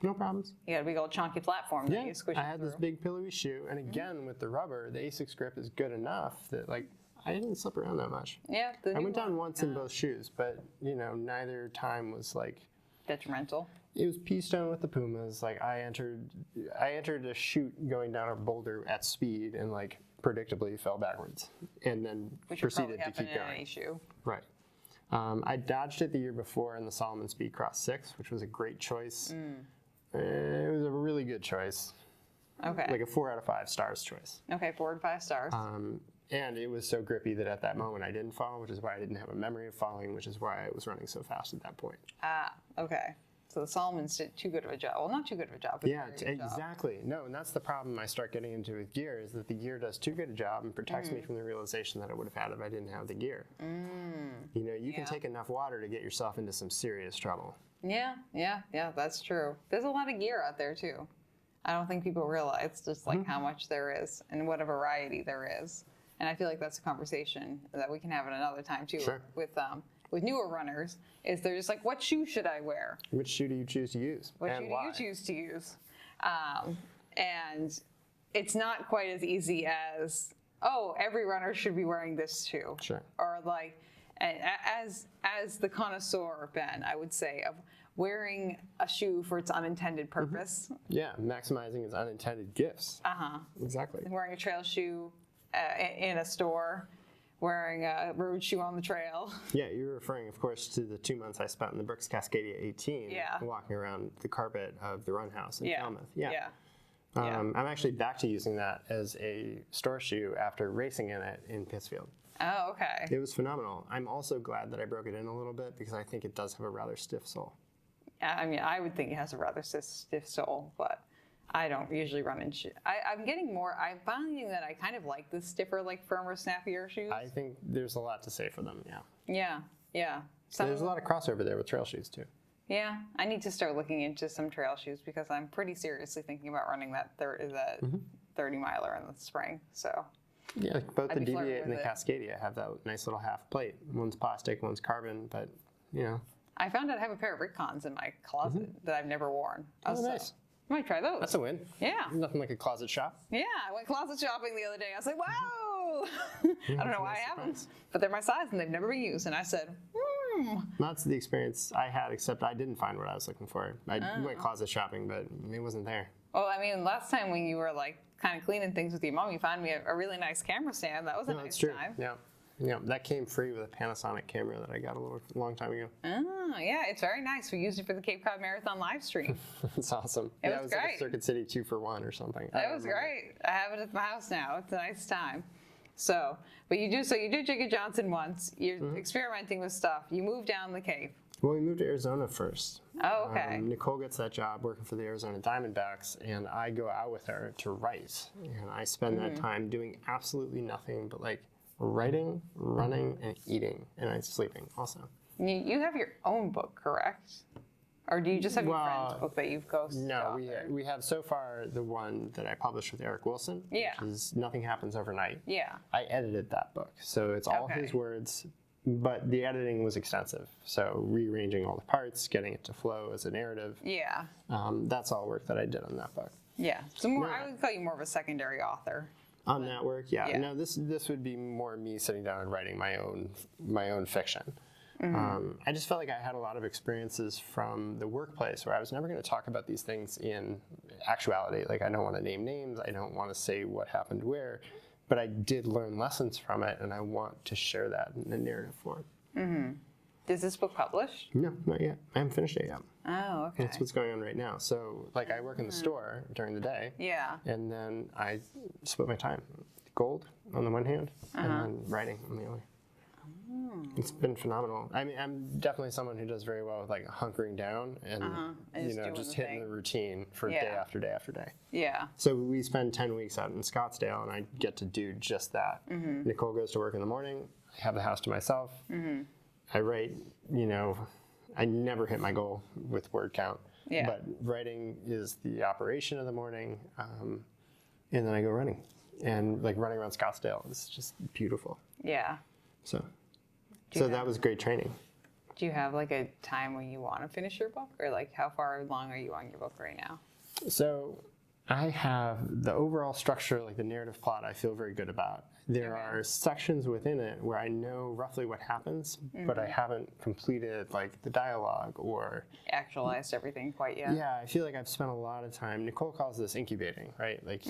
no problems. You got a big old chunky platform that Yeah, you squish I it had through. this big pillowy shoe, and again with the rubber, the Asics grip is good enough that like I didn't slip around that much. Yeah. I went down once in both shoes, but neither time was like Detrimental. It was pea stone with the Pumas. Like I entered a chute going down a boulder at speed and like predictably fell backwards, and then Which would probably proceeded to happen keep in going. any shoe. Right. I dodged it the year before in the Solomon Speed Cross 6, which was a great choice. It was a really good choice. Okay. Like a 4 out of 5 stars choice. Okay, 4 and 5 stars. And it was so grippy that at that moment I didn't fall, which is why I didn't have a memory of falling, which is why I was running so fast at that point. Okay. So the Solomons did too good of a job. Well, not too good of a job, but Yeah, very good job. exactly. No, and that's the problem I start getting into with gear is that the gear does too good a job and protects me from the realization that I would have had if I didn't have the gear. You know, you can take enough water to get yourself into some serious trouble. Yeah, that's true. There's a lot of gear out there too. I don't think people realize just like how much there is and what a variety there is. And I feel like that's a conversation that we can have at another time too. Sure. With newer runners, is they're just like, what shoe should I wear? Which shoe do you choose to use? What and shoe why? do you choose to use? And it's not quite as easy as, oh, every runner should be wearing this shoe. Sure. Or like, as the connoisseur, Ben, I would say, of wearing a shoe for its unintended purpose. Yeah, maximizing its unintended gifts. Exactly. Wearing a trail shoe in a store, wearing a road shoe on the trail. Yeah, you're referring, of course, to the 2 months I spent in the Brooks Cascadia 18, walking around the carpet of the run house in Falmouth. I'm actually back to using that as a store shoe after racing in it in Pittsfield. Oh, okay. It was phenomenal. I'm also glad that I broke it in a little bit because I think it does have a rather stiff sole. I mean, I would think it has a rather stiff sole, but I don't usually run in shoes. I'm finding that I kind of like the stiffer, like firmer, snappier shoes. I think there's a lot to say for them, yeah. Yeah. There's a lot of crossover there with trail shoes, too. Yeah, I need to start looking into some trail shoes because I'm pretty seriously thinking about running that 30 miler in the spring. So yeah, both the I'd be flirting Deviate and the with it. Cascadia have that nice little half plate. One's plastic, one's carbon, but you know. I found out I have a pair of Rickons in my closet that I've never worn. Oh, nice. I might try those. That's a win. Yeah. Nothing like a closet shop. Yeah, I went closet shopping the other day. I was like, wow. I don't know why I haven't, but they're my size and they've never been used. And I said, That's the experience I had, except I didn't find what I was looking for. I went closet shopping, but it wasn't there. Well, I mean, last time when you were like kind of cleaning things with your mom, you found me a really nice camera stand. That was a nice that's true. time. Yeah, that came free with a Panasonic camera that I got a long time ago. Oh, yeah, it's very nice. We used it for the Cape Cod Marathon live stream. It's awesome. It was was like great. a Circuit City 2-for-1 or something. That was great. I have it at my house now. It's a nice time. So, but you did Jacob Johnson once. You're experimenting with stuff. You moved down the Cape. Well, we moved to Arizona first. Oh, okay. Nicole gets that job working for the Arizona Diamondbacks, and I go out with her to write. And I spend that time doing absolutely nothing but like writing, running, and eating, and I'm sleeping also. You have your own book, correct? Or do you just have your friend's book that you've ghosted? No, we have so far the one that I published with Eric Wilson, which is Nothing Happens Overnight. Yeah. I edited that book, so it's all his words, but the editing was extensive. So rearranging all the parts, getting it to flow as a narrative. Yeah. That's all work that I did on that book. Yeah. So I would call you more of a secondary author. On that work, yeah. No, this would be more me sitting down and writing my own fiction. I just felt like I had a lot of experiences from the workplace where I was never going to talk about these things in actuality. Like I don't want to name names, I don't want to say what happened where, but I did learn lessons from it, and I want to share that in a narrative form. Is this book published? No, not yet. I haven't finished it yet. Oh, okay. That's what's going on right now. So, like, I work in the store during the day. Yeah. And then I split my time. Gold on the one hand, and then writing on the other. It's been phenomenal. I mean, I'm definitely someone who does very well with like hunkering down and just hitting the routine for day after day after day. Yeah. So we spend 10 weeks out in Scottsdale, and I get to do just that. Nicole goes to work in the morning. I have the house to myself. I write, I never hit my goal with word count. Yeah. But writing is the operation of the morning, and then I go running. And like running around Scottsdale is just beautiful. Yeah. So that was great training. Do you have like a time when you want to finish your book, or like how far along are you on your book right now? So I have the overall structure, like the narrative plot, I feel very good about. There are sections within it where I know roughly what happens, but I haven't completed like the dialogue or Actualized everything quite yet. Yeah, I feel like I've spent a lot of time. Nicole calls this incubating, right? Like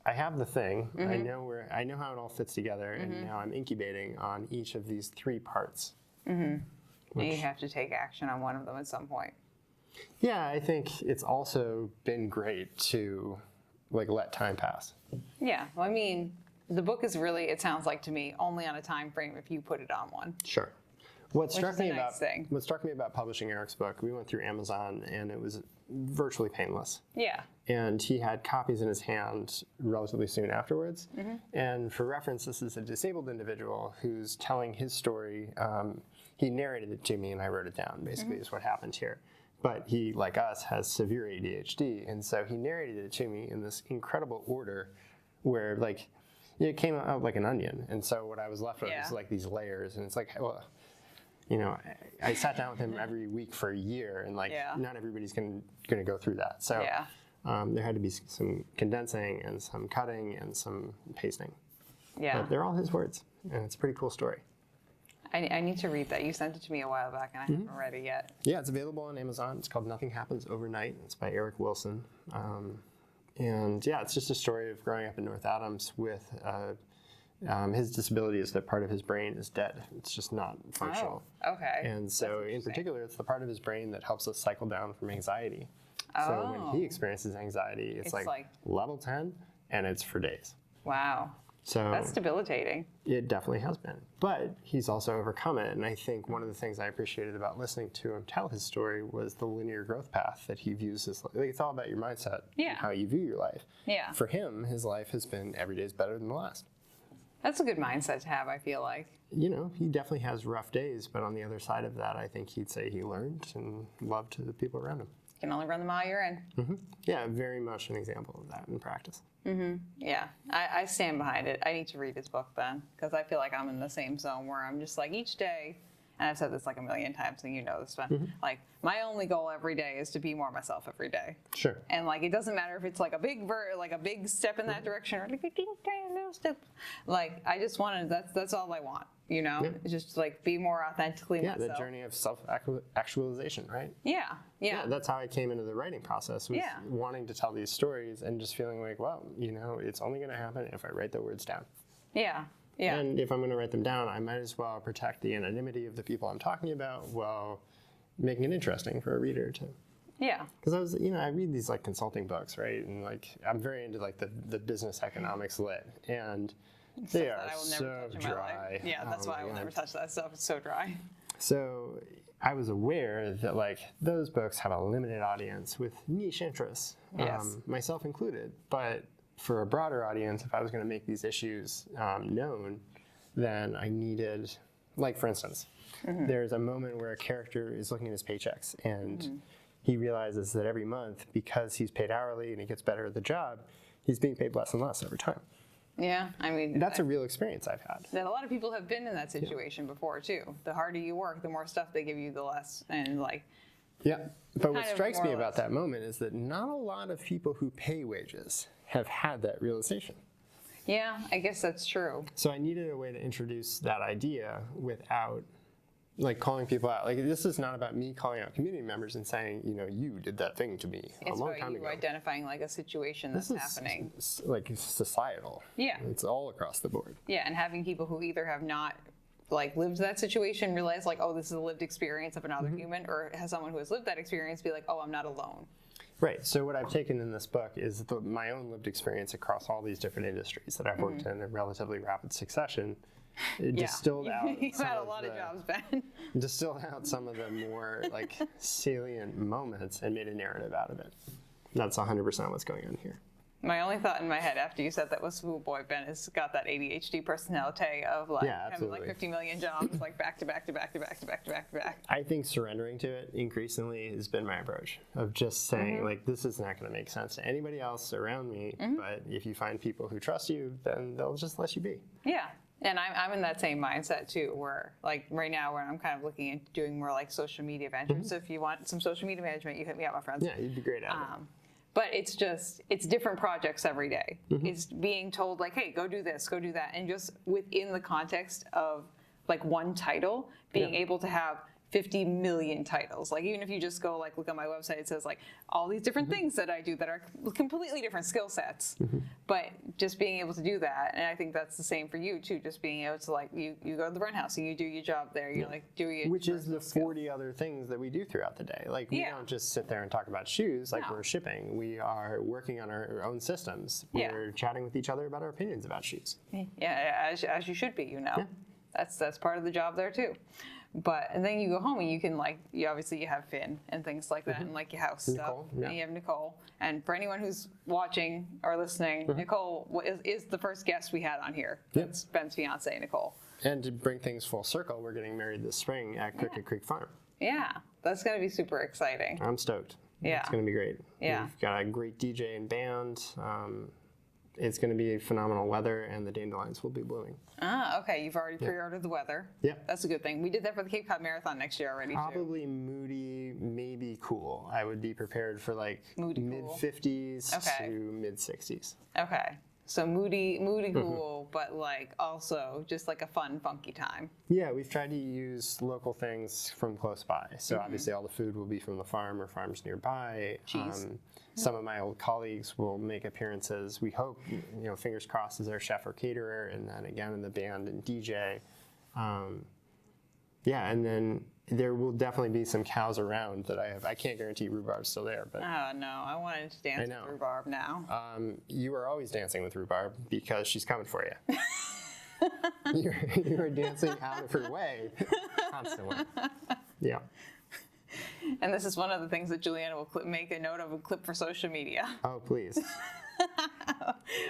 I have the thing, I know how it all fits together, and now I'm incubating on each of these 3 parts. And you have to take action on one of them at some point. Yeah, I think it's also been great to like let time pass. Yeah, well, I mean, the book is really, it sounds like to me, only on a time frame if you put it on one. Sure. What struck me about publishing Eric's book, we went through Amazon and it was virtually painless. Yeah. And he had copies in his hand relatively soon afterwards. And for reference, this is a disabled individual who's telling his story. He narrated it to me and I wrote it down, basically, is what happened here. But he, like us, has severe ADHD. And so he narrated it to me in this incredible order where, like, it came out like an onion. And so what I was left with is like these layers. And it's like, well, you know, I sat down with him every week for a year, and like not everybody's going to go through that. So there had to be some condensing and some cutting and some pasting. Yeah. But they're all his words, and it's a pretty cool story. I need to read that. You sent it to me a while back, and I haven't read it yet. Yeah, it's available on Amazon. It's called Nothing Happens Overnight. It's by Eric Wilson. And yeah, it's just a story of growing up in North Adams with his disability is that part of his brain is dead. It's just not functional. Oh, okay. And so in particular, it's the part of his brain that helps us cycle down from anxiety. So when he experiences anxiety, it's like level 10, and it's for days. Wow. So that's debilitating. It definitely has been. But he's also overcome it. And I think one of the things I appreciated about listening to him tell his story was the linear growth path that he views his life. Like, it's all about your mindset and how you view your life. Yeah. For him, his life has been every day is better than the last. That's a good mindset to have, I feel like. You know, he definitely has rough days, but on the other side of that, I think he'd say he learned and loved the people around him. You can only run the mile you're in. Yeah, very much an example of that in practice. Yeah, I stand behind it. I need to read his book then, because I feel like I'm in the same zone where I'm just like each day, and I've said this like a million times, and you know this, but like my only goal every day is to be more myself every day. Sure. And like it doesn't matter if it's like a big step in that direction or like a tiny little step. Like I just want to. That's all I want. You know, just like be more authentically myself. Yeah, the journey of self-actualization, right? Yeah. That's how I came into the writing process, was wanting to tell these stories and just feeling like, well, you know, it's only going to happen if I write the words down. Yeah. And if I'm going to write them down, I might as well protect the anonymity of the people I'm talking about while making it interesting for a reader to. Yeah. Because I read these like consulting books, right? And like I'm very into like the business economics lit, and they are so dry. Yeah, that's why I will never touch that stuff. It's so dry. So I was aware that like those books have a limited audience with niche interests, myself included. But for a broader audience, if I was going to make these issues known, then I needed, like for instance, there's a moment where a character is looking at his paychecks and he realizes that every month, because he's paid hourly and he gets better at the job, he's being paid less and less over time. Yeah, I mean... That's a real experience I've had. That a lot of people have been in that situation before, too. The harder you work, the more stuff they give you, the less, and like... Yeah, but what strikes me about that moment is that not a lot of people who pay wages have had that realization. Yeah, I guess that's true. So I needed a way to introduce that idea without... like calling people out. Like this is not about me calling out community members and saying, you know, you did that thing to me a long time ago. It's about you identifying like a situation that's happening. Like societal. Yeah. It's all across the board. Yeah, and having people who either have not like lived that situation realize like, oh, this is a lived experience of another human, or has someone who has lived that experience be like, oh, I'm not alone. Right. So what I've taken in this book is my own lived experience across all these different industries that I've worked in relatively rapid succession. It distilled out. You've had a lot of jobs, Ben. Distilled out some of the more like salient moments and made a narrative out of it. That's 100% what's going on here. My only thought in my head after you said that was, oh boy, Ben has got that ADHD personality of like having like 50 million jobs like back to back to back to back to back to back to back. I think surrendering to it increasingly has been my approach of just saying like, this is not going to make sense to anybody else around me, but if you find people who trust you, then they'll just let you be. Yeah. And I'm in that same mindset too, where like right now where I'm kind of looking into doing more like social media ventures. So if you want some social media management, you hit me up, my friends. Yeah, you'd be great at it. but it's different projects every day. It's being told like, hey, go do this, go do that. And just within the context of like one title, being able to have 50 million titles. Like even if you just go like look at my website, it says like all these different things that I do that are completely different skill sets. But just being able to do that, and I think that's the same for you too, just being able to like you go to the run house and you do your job there, you like do your which is the 40 other things that we do throughout the day. Like we don't just sit there and talk about shoes like we're shipping. We are working on our own systems. We're chatting with each other about our opinions about shoes. Yeah, as you should be, you know. That's part of the job there too. But and then you go home and you can like you have Finn and things like that and like your house Nicole, stuff. And you have Nicole. And for anyone who's watching or listening, Nicole is the first guest we had on here. That's Ben's fiance, Nicole. And to bring things full circle, we're getting married this spring at Crooked Creek Farm. Yeah, that's gonna be super exciting. I'm stoked. Yeah, it's gonna be great. Yeah, we've got a great DJ and band. It's going to be phenomenal weather, and the dandelions will be blooming. Ah, okay. You've already pre-ordered the weather. Yeah. That's a good thing. We did that for the Cape Cod Marathon next year already, Probably moody, maybe cool. I would be prepared for like mid-50s to mid-60s. Okay. So moody cool, but like also just like a fun, funky time. Yeah, we've tried to use local things from close by. So obviously all the food will be from the farm or farms nearby. Cheese. Some of my old colleagues will make appearances. We hope, fingers crossed, as our chef or caterer, and then again in the band and DJ. And then there will definitely be some cows around that I have. I can't guarantee Rhubarb's still there, but oh no, I wanted to dance with Rhubarb now. You are always dancing with Rhubarb because she's coming for you. You're dancing out of her way constantly. Yeah. And this is one of the things that Juliana will make a note of and clip for social media. Oh, please.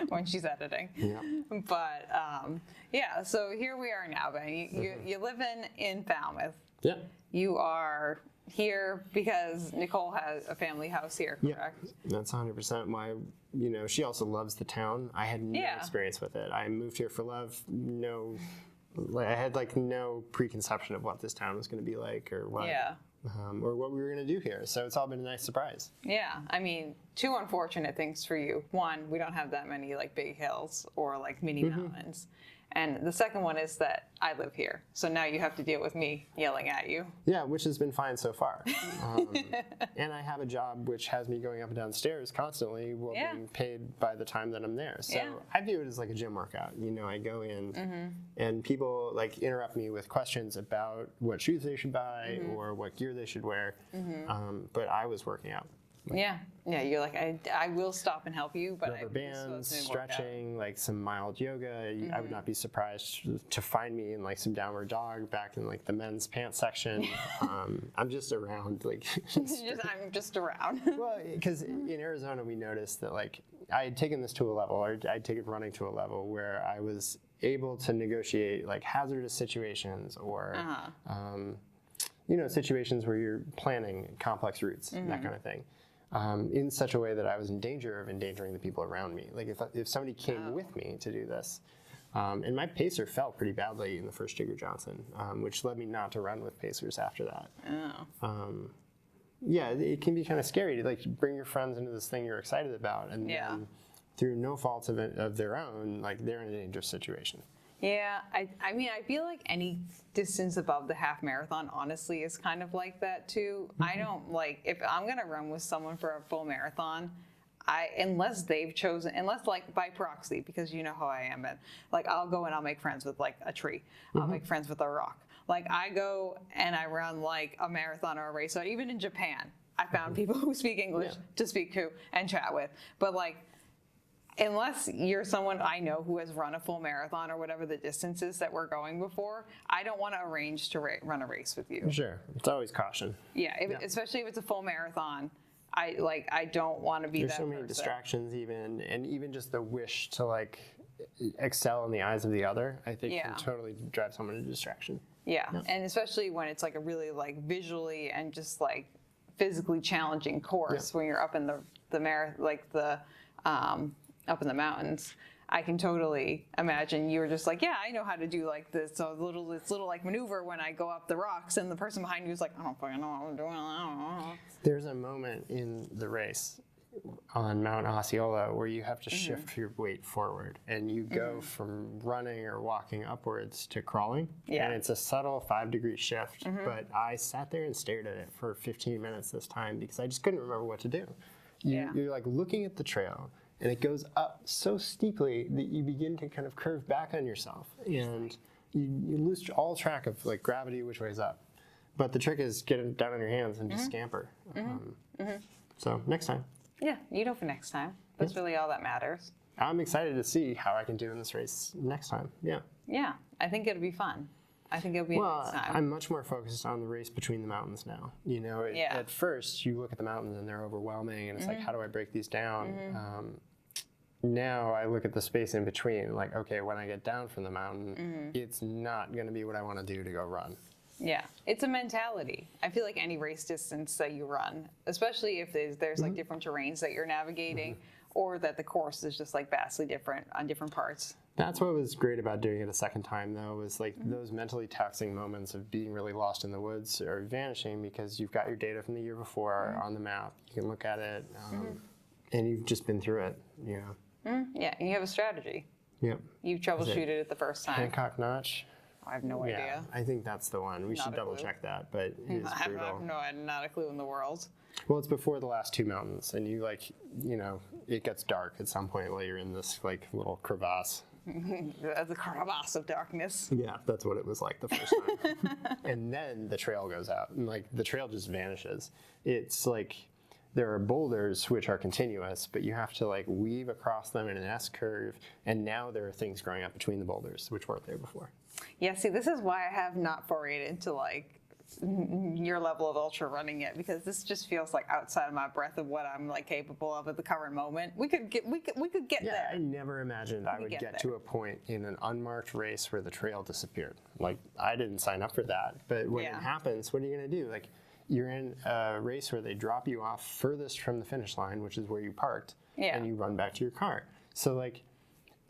When she's editing. Yeah. But so here we are now, Ben. You live in Falmouth. Yeah. You are here because Nicole has a family house here, correct? Yeah, that's 100% why, she also loves the town. I had no experience with it. I moved here for love. I had like no preconception of what this town was going to be like or what. Or what we were going to do here. So it's all been a nice surprise. Yeah. I mean, two unfortunate things for you. One, we don't have that many like big hills or like mini mountains. And the second one is that I live here. So now you have to deal with me yelling at you. Yeah, which has been fine so far. And I have a job which has me going up and down stairs constantly while being paid by the time that I'm there. So I view it as like a gym workout. I go in and people like interrupt me with questions about what shoes they should buy or what gear they should wear. But I was working out. Yeah, you're like, I will stop and help you, but rubber bands, stretching, like some mild yoga. I would not be surprised to find me in like some downward dog back in like the men's pants section. I'm just around, like. I'm just around. Well, because in Arizona we noticed that like I had taken this to a level, or I'd taken running to a level where I was able to negotiate like hazardous situations or. Situations where you're planning complex routes, that kind of thing. In such a way that I was in danger of endangering the people around me. Like if somebody came with me to do this, and my pacer fell pretty badly in the first Jigger Johnson, which led me not to run with pacers after that. It can be kind of scary to like bring your friends into this thing you're excited about, and then through no fault of their own, like they're in a dangerous situation. Yeah, I mean, I feel like any distance above the half marathon, honestly, is kind of like that too. I don't like, if I'm going to run with someone for a full marathon, unless they've chosen, unless like by proxy, because you know how I am, and like I'll go and I'll make friends with like a tree. I'll make friends with a rock. Like I go and I run like a marathon or a race. So even in Japan, I found people who speak English to speak to and chat with. But like, unless you're someone I know who has run a full marathon or whatever the distance is that we're going before, I don't want to arrange to run a race with you. Sure. It's always caution. Yeah, especially if it's a full marathon. I don't want to be There's that so many person. distractions and even just the wish to like excel in the eyes of the other, I think can totally drive someone into distraction. Yeah, and especially when it's like a really like visually and just like physically challenging course when you're up in the marathon, like the up in the mountains. I can totally imagine you were just like, I know how to do like this little like maneuver when I go up the rocks, and the person behind you is like, I don't fucking know what I'm doing. I don't know. There's a moment in the race on Mount Osceola where you have to shift your weight forward and you go from running or walking upwards to crawling. Yeah. And it's a subtle 5-degree shift, but I sat there and stared at it for 15 minutes this time because I just couldn't remember what to do. You're like looking at the trail and it goes up so steeply that you begin to kind of curve back on yourself and you lose all track of like gravity, which way is up. But the trick is get it down on your hands and just scamper. So next time. Yeah, you know for next time. That's really all that matters. I'm excited to see how I can do in this race next time. Yeah. Yeah, I think it'll be fun. I think it'll be a nice time. I'm much more focused on the race between the mountains now. You know, at first you look at the mountains and they're overwhelming and it's like, how do I break these down? Now I look at the space in between, like, okay, when I get down from the mountain, it's not going to be what I want to do to go run. Yeah, it's a mentality. I feel like any race distance that you run, especially if there's like different terrains that you're navigating, or that the course is just like vastly different on different parts. That's what was great about doing it a second time, though, was like those mentally taxing moments of being really lost in the woods are vanishing because you've got your data from the year before on the map. You can look at it, and you've just been through it, you know. Yeah, and you have a strategy. Yep. You troubleshooted it the first time. Hancock Notch. I have no idea. I think that's the one. We should double check that, but it's brutal. I have not a clue in the world. Well, it's before the last 2 mountains, and you like, you know, it gets dark at some point while you're in this like little crevasse. The crevasse of darkness. Yeah, that's what it was like the first time. And then the trail goes out, and like the trail just vanishes. It's like there are boulders which are continuous, but you have to like weave across them in an S curve, and now there are things growing up between the boulders which weren't there before. Yeah, see, this is why I have not forayed into like your level of ultra running yet, because this just feels like outside of my breadth of what I'm like capable of at the current moment. We could get there. I never imagined I would get to a point in an unmarked race where the trail disappeared. Like, I didn't sign up for that, but when it happens, what are you going to do? Like, you're in a race where they drop you off furthest from the finish line, which is where you parked, and you run back to your car. So like,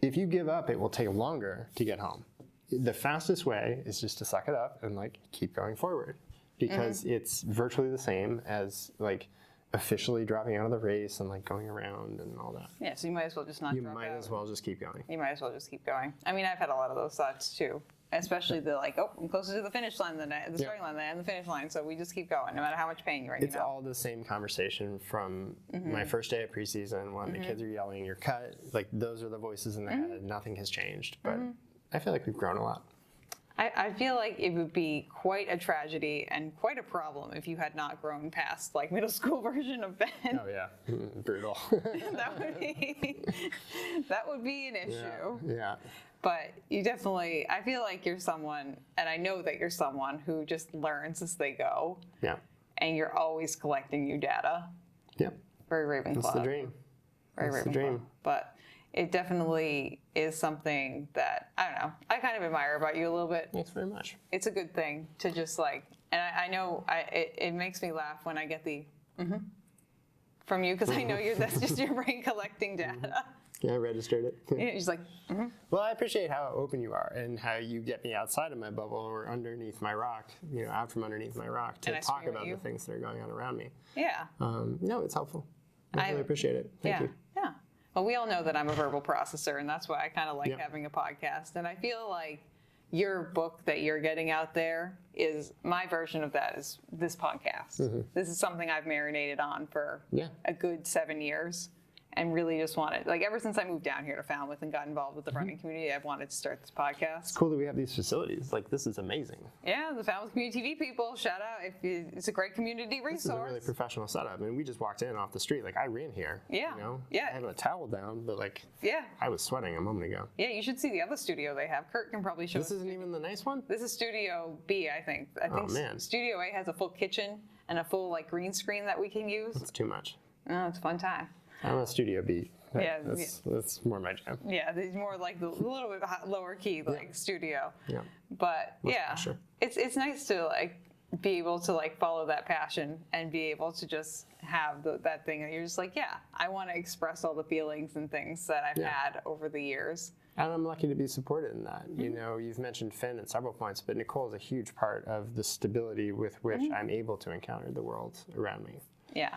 if you give up, it will take longer to get home. The fastest way is just to suck it up and like keep going forward, because it's virtually the same as like officially dropping out of the race and like going around and all that. Yeah, so you might as well just not drop out. You might as well just keep going. You might as well just keep going. I mean, I've had a lot of those thoughts too, especially the like, oh, I'm closer to the finish line than the starting line than the finish line, so we just keep going no matter how much pain you're in. It's all the same conversation from my first day at preseason when the kids are yelling, "You're cut." Like, those are the voices in their head. Nothing has changed, but I feel like we've grown a lot. I feel like it would be quite a tragedy and quite a problem if you had not grown past like middle school version of Ben. Oh yeah, brutal. that would be an issue. Yeah. But you definitely, I feel like you're someone, and I know that you're someone who just learns as they go. Yeah. And you're always collecting new data. Yep. Very Ravenclaw. That's the dream. That's the dream. But it definitely is something that, I don't know, I kind of admire about you a little bit. Thanks very much. It's a good thing to just like, and I know it makes me laugh when I get the from you, because I know that's just your brain collecting data. Yeah, I registered it. Yeah, he's like, Well, I appreciate how open you are and how you get me outside of my bubble or underneath my rock, you know, out from underneath my rock to talk about the things that are going on around me. Yeah. No, it's helpful. I really appreciate it. Thank you. Yeah. Well, we all know that I'm a verbal processor, and that's why I kind of like having a podcast. And I feel like your book that you're getting out there is my version of that is this podcast. This is something I've marinated on for a good 7 years. And really just wanted, like, ever since I moved down here to Falmouth and got involved with the running community, I've wanted to start this podcast. It's cool that we have these facilities. Like, this is amazing. Yeah, the Falmouth Community TV people, shout out. It's a great community resource. This is a really professional setup. I mean, we just walked in off the street. Like, I ran here. Yeah. You know? Yeah. I had a towel down, but, like, I was sweating a moment ago. Yeah, you should see the other studio they have. Kurt can probably show This isn't even the nice one? This is Studio B, I think. I think Studio A has a full kitchen and a full, like, green screen that we can use. It's too much. No, it's a fun time. I'm a Studio B. That's more my jam. Yeah, it's more like the little bit lower key, like studio. Yeah. But it's nice to like be able to like follow that passion and be able to just have that thing that you're just like, I want to express all the feelings and things that I've had over the years. And I'm lucky to be supported in that. You know, you've mentioned Finn at several points, but Nicole is a huge part of the stability with which I'm able to encounter the world around me. Yeah.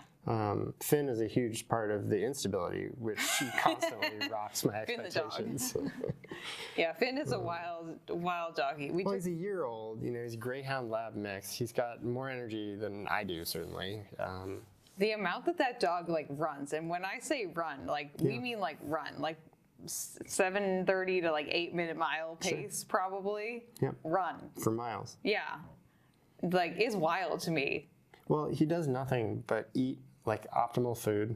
Finn is a huge part of the instability, which constantly rocks my Finn the dog. expectations. Yeah, Finn is a wild doggy. Well, he's a year old. You know, he's a Greyhound Lab mix. He's got more energy than I do, certainly. The amount that dog like runs, and when I say run, like we mean like run, like 7:30 to like 8-minute mile pace, probably. Yep. Run For miles. Yeah, like is wild to me. Well, he does nothing but eat like optimal food,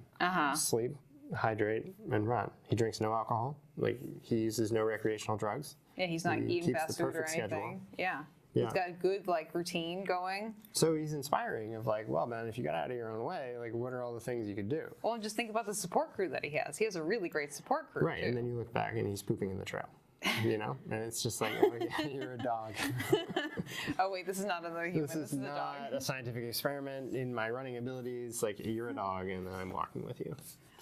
sleep, hydrate, and run. He drinks no alcohol. Like he uses no recreational drugs. Yeah, he's not eating keeps fast the food or perfect anything. schedule. Yeah. Yeah. He's got a good like routine going. So he's inspiring of like, well, man, if you got out of your own way, like what are all the things you could do? Well, and just think about the support crew that he has. He has a really great support crew. Right, too. and then you look back and he's pooping in the trail. You know, and it's just like, oh yeah, you're a dog. Oh wait, this is not another human. This is a not dog. a scientific experiment in my running abilities. Like you're a dog, and I'm walking with you.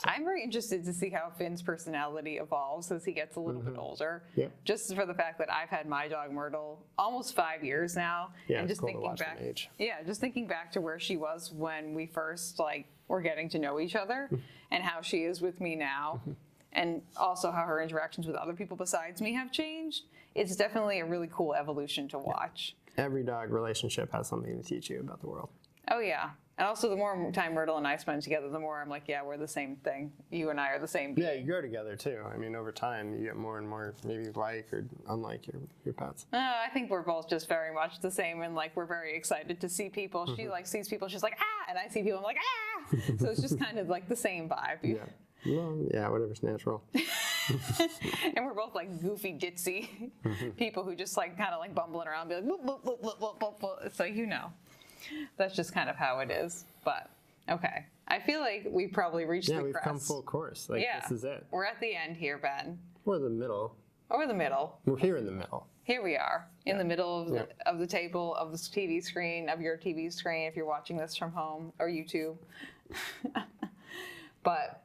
I'm very interested to see how Finn's personality evolves as he gets a little bit older. Yeah. Just for the fact that I've had my dog Myrtle almost 5 years now. Yeah, and it's just cool to thinking watch back. them age. Yeah, just thinking back to where she was when we first like were getting to know each other, and how she is with me now. And also how her interactions with other people besides me have changed. It's definitely a really cool evolution to watch. Every dog relationship has something to teach you about the world. Oh yeah. And also the more time Myrtle and I spend together, the more I'm like, yeah, we're the same thing. You and I are the same being. Yeah, you grow together too. I mean, over time, you get more and more maybe like or unlike your pets. I think we're both just very much the same, and like we're very excited to see people. She like sees people, she's like, ah, and I see people, I'm like, ah. So it's just kind of like the same vibe. Yeah. Well, yeah, whatever's natural. And we're both like goofy, ditzy people who just like kind of like bumbling around, be like, boop, boop, boop, boop, boop, boop, boop. So you know, that's just kind of how it is. But okay, I feel like we probably reached the crest. Yeah, we've come full course. Like this is it. We're at the end here, Ben. Or the middle. Or the middle. We're here in the middle. Here we are, in the middle of the table, of the TV screen, of your TV screen, if you're watching this from home or YouTube. But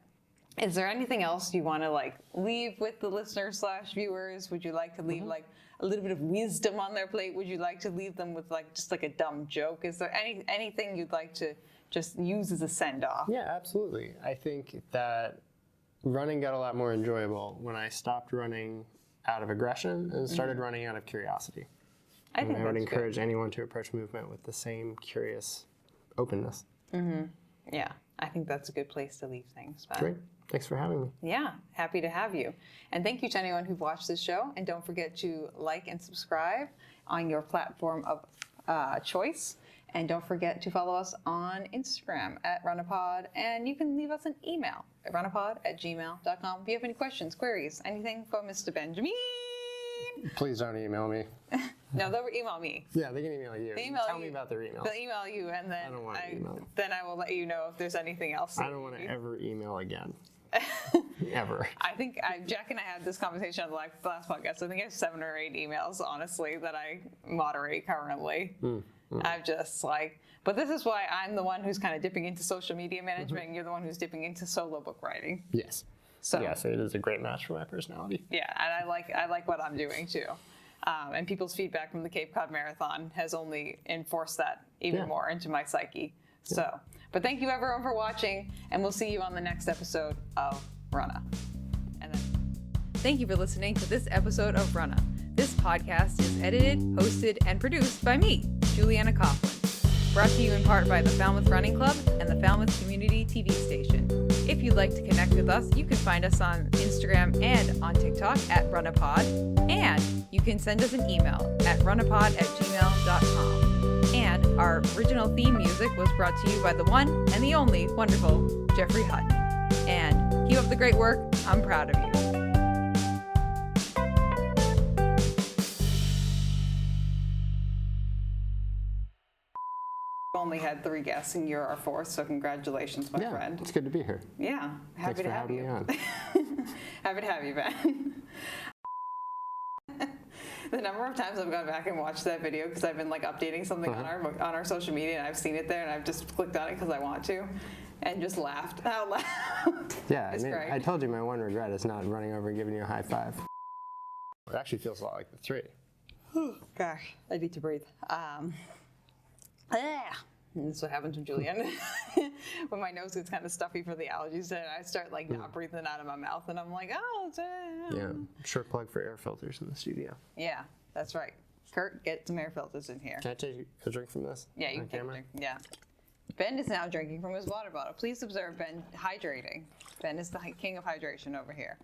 is there anything else you want to like leave with the listeners / viewers? Would you like to leave like a little bit of wisdom on their plate? Would you like to leave them with like just like a dumb joke? Is there anything you'd like to just use as a send off? Yeah, absolutely. I think that running got a lot more enjoyable when I stopped running out of aggression and started running out of curiosity. I think I would that's encourage anyone to approach movement with the same curious openness. Yeah, I think that's a good place to leave things. Ben. Great. Thanks for having me. Yeah, happy to have you. And thank you to anyone who watched this show. And don't forget to like and subscribe on your platform of choice. And don't forget to follow us on Instagram at runnahpod. And you can leave us an email at runnahpod@gmail.com if you have any questions, queries, anything for Mr. Bejamneeeeeen. Please don't email me. No, they'll email me. Yeah, they can email you. Tell me about their emails. They'll email you, and then I don't want to email. Then I will let you know if there's anything else. I don't want to ever email again. Ever. I think Jack and I had this conversation on the last podcast. I think I have 7 or 8 emails, honestly, that I moderate currently. I'm just like, but this is why I'm the one who's kind of dipping into social media management, and you're the one who's dipping into solo book writing. Yes. So yes, it is a great match for my personality. yeah, and I like what I'm doing too. And people's feedback from the Cape Cod Marathon has only enforced that even more into my psyche. So, but thank you everyone for watching, and we'll see you on the next episode of Runnah. And then, thank you for listening to this episode of Runnah. This podcast is edited, hosted, and produced by me, Juliana Coughlin. Brought to you in part by the Falmouth Running Club and the Falmouth Community TV Station. If you'd like to connect with us, you can find us on Instagram and on TikTok at runnahpod, and you can send us an email at runnahpod@gmail.com. And our original theme music was brought to you by the one and the only wonderful Jeffrey Hutton. And keep up the great work. I'm proud of you. Only had 3 guests and you're our 4th, so congratulations, my friend. It's good to be here. Yeah, happy to have you. Thanks for having me on. Happy to have you, Ben. The number of times I've gone back and watched that video because I've been like updating something on our social media, and I've seen it there, and I've just clicked on it because I want to, and just laughed out loud. Yeah, It's great. I told you my one regret is not running over and giving you a high five. It actually feels a lot like the 3. Gosh, I need to breathe. And that's what happens with Julian. When my nose gets kind of stuffy for the allergies, and I start like not breathing out of my mouth, and I'm like, oh, it's Yeah, short plug for air filters in the studio. Yeah, that's right. Kurt, get some air filters in here. Can I take a drink from this? Yeah, you on can take a camera? drink. Yeah. Ben is now drinking from his water bottle. Please observe Ben hydrating. Ben is the king of hydration over here.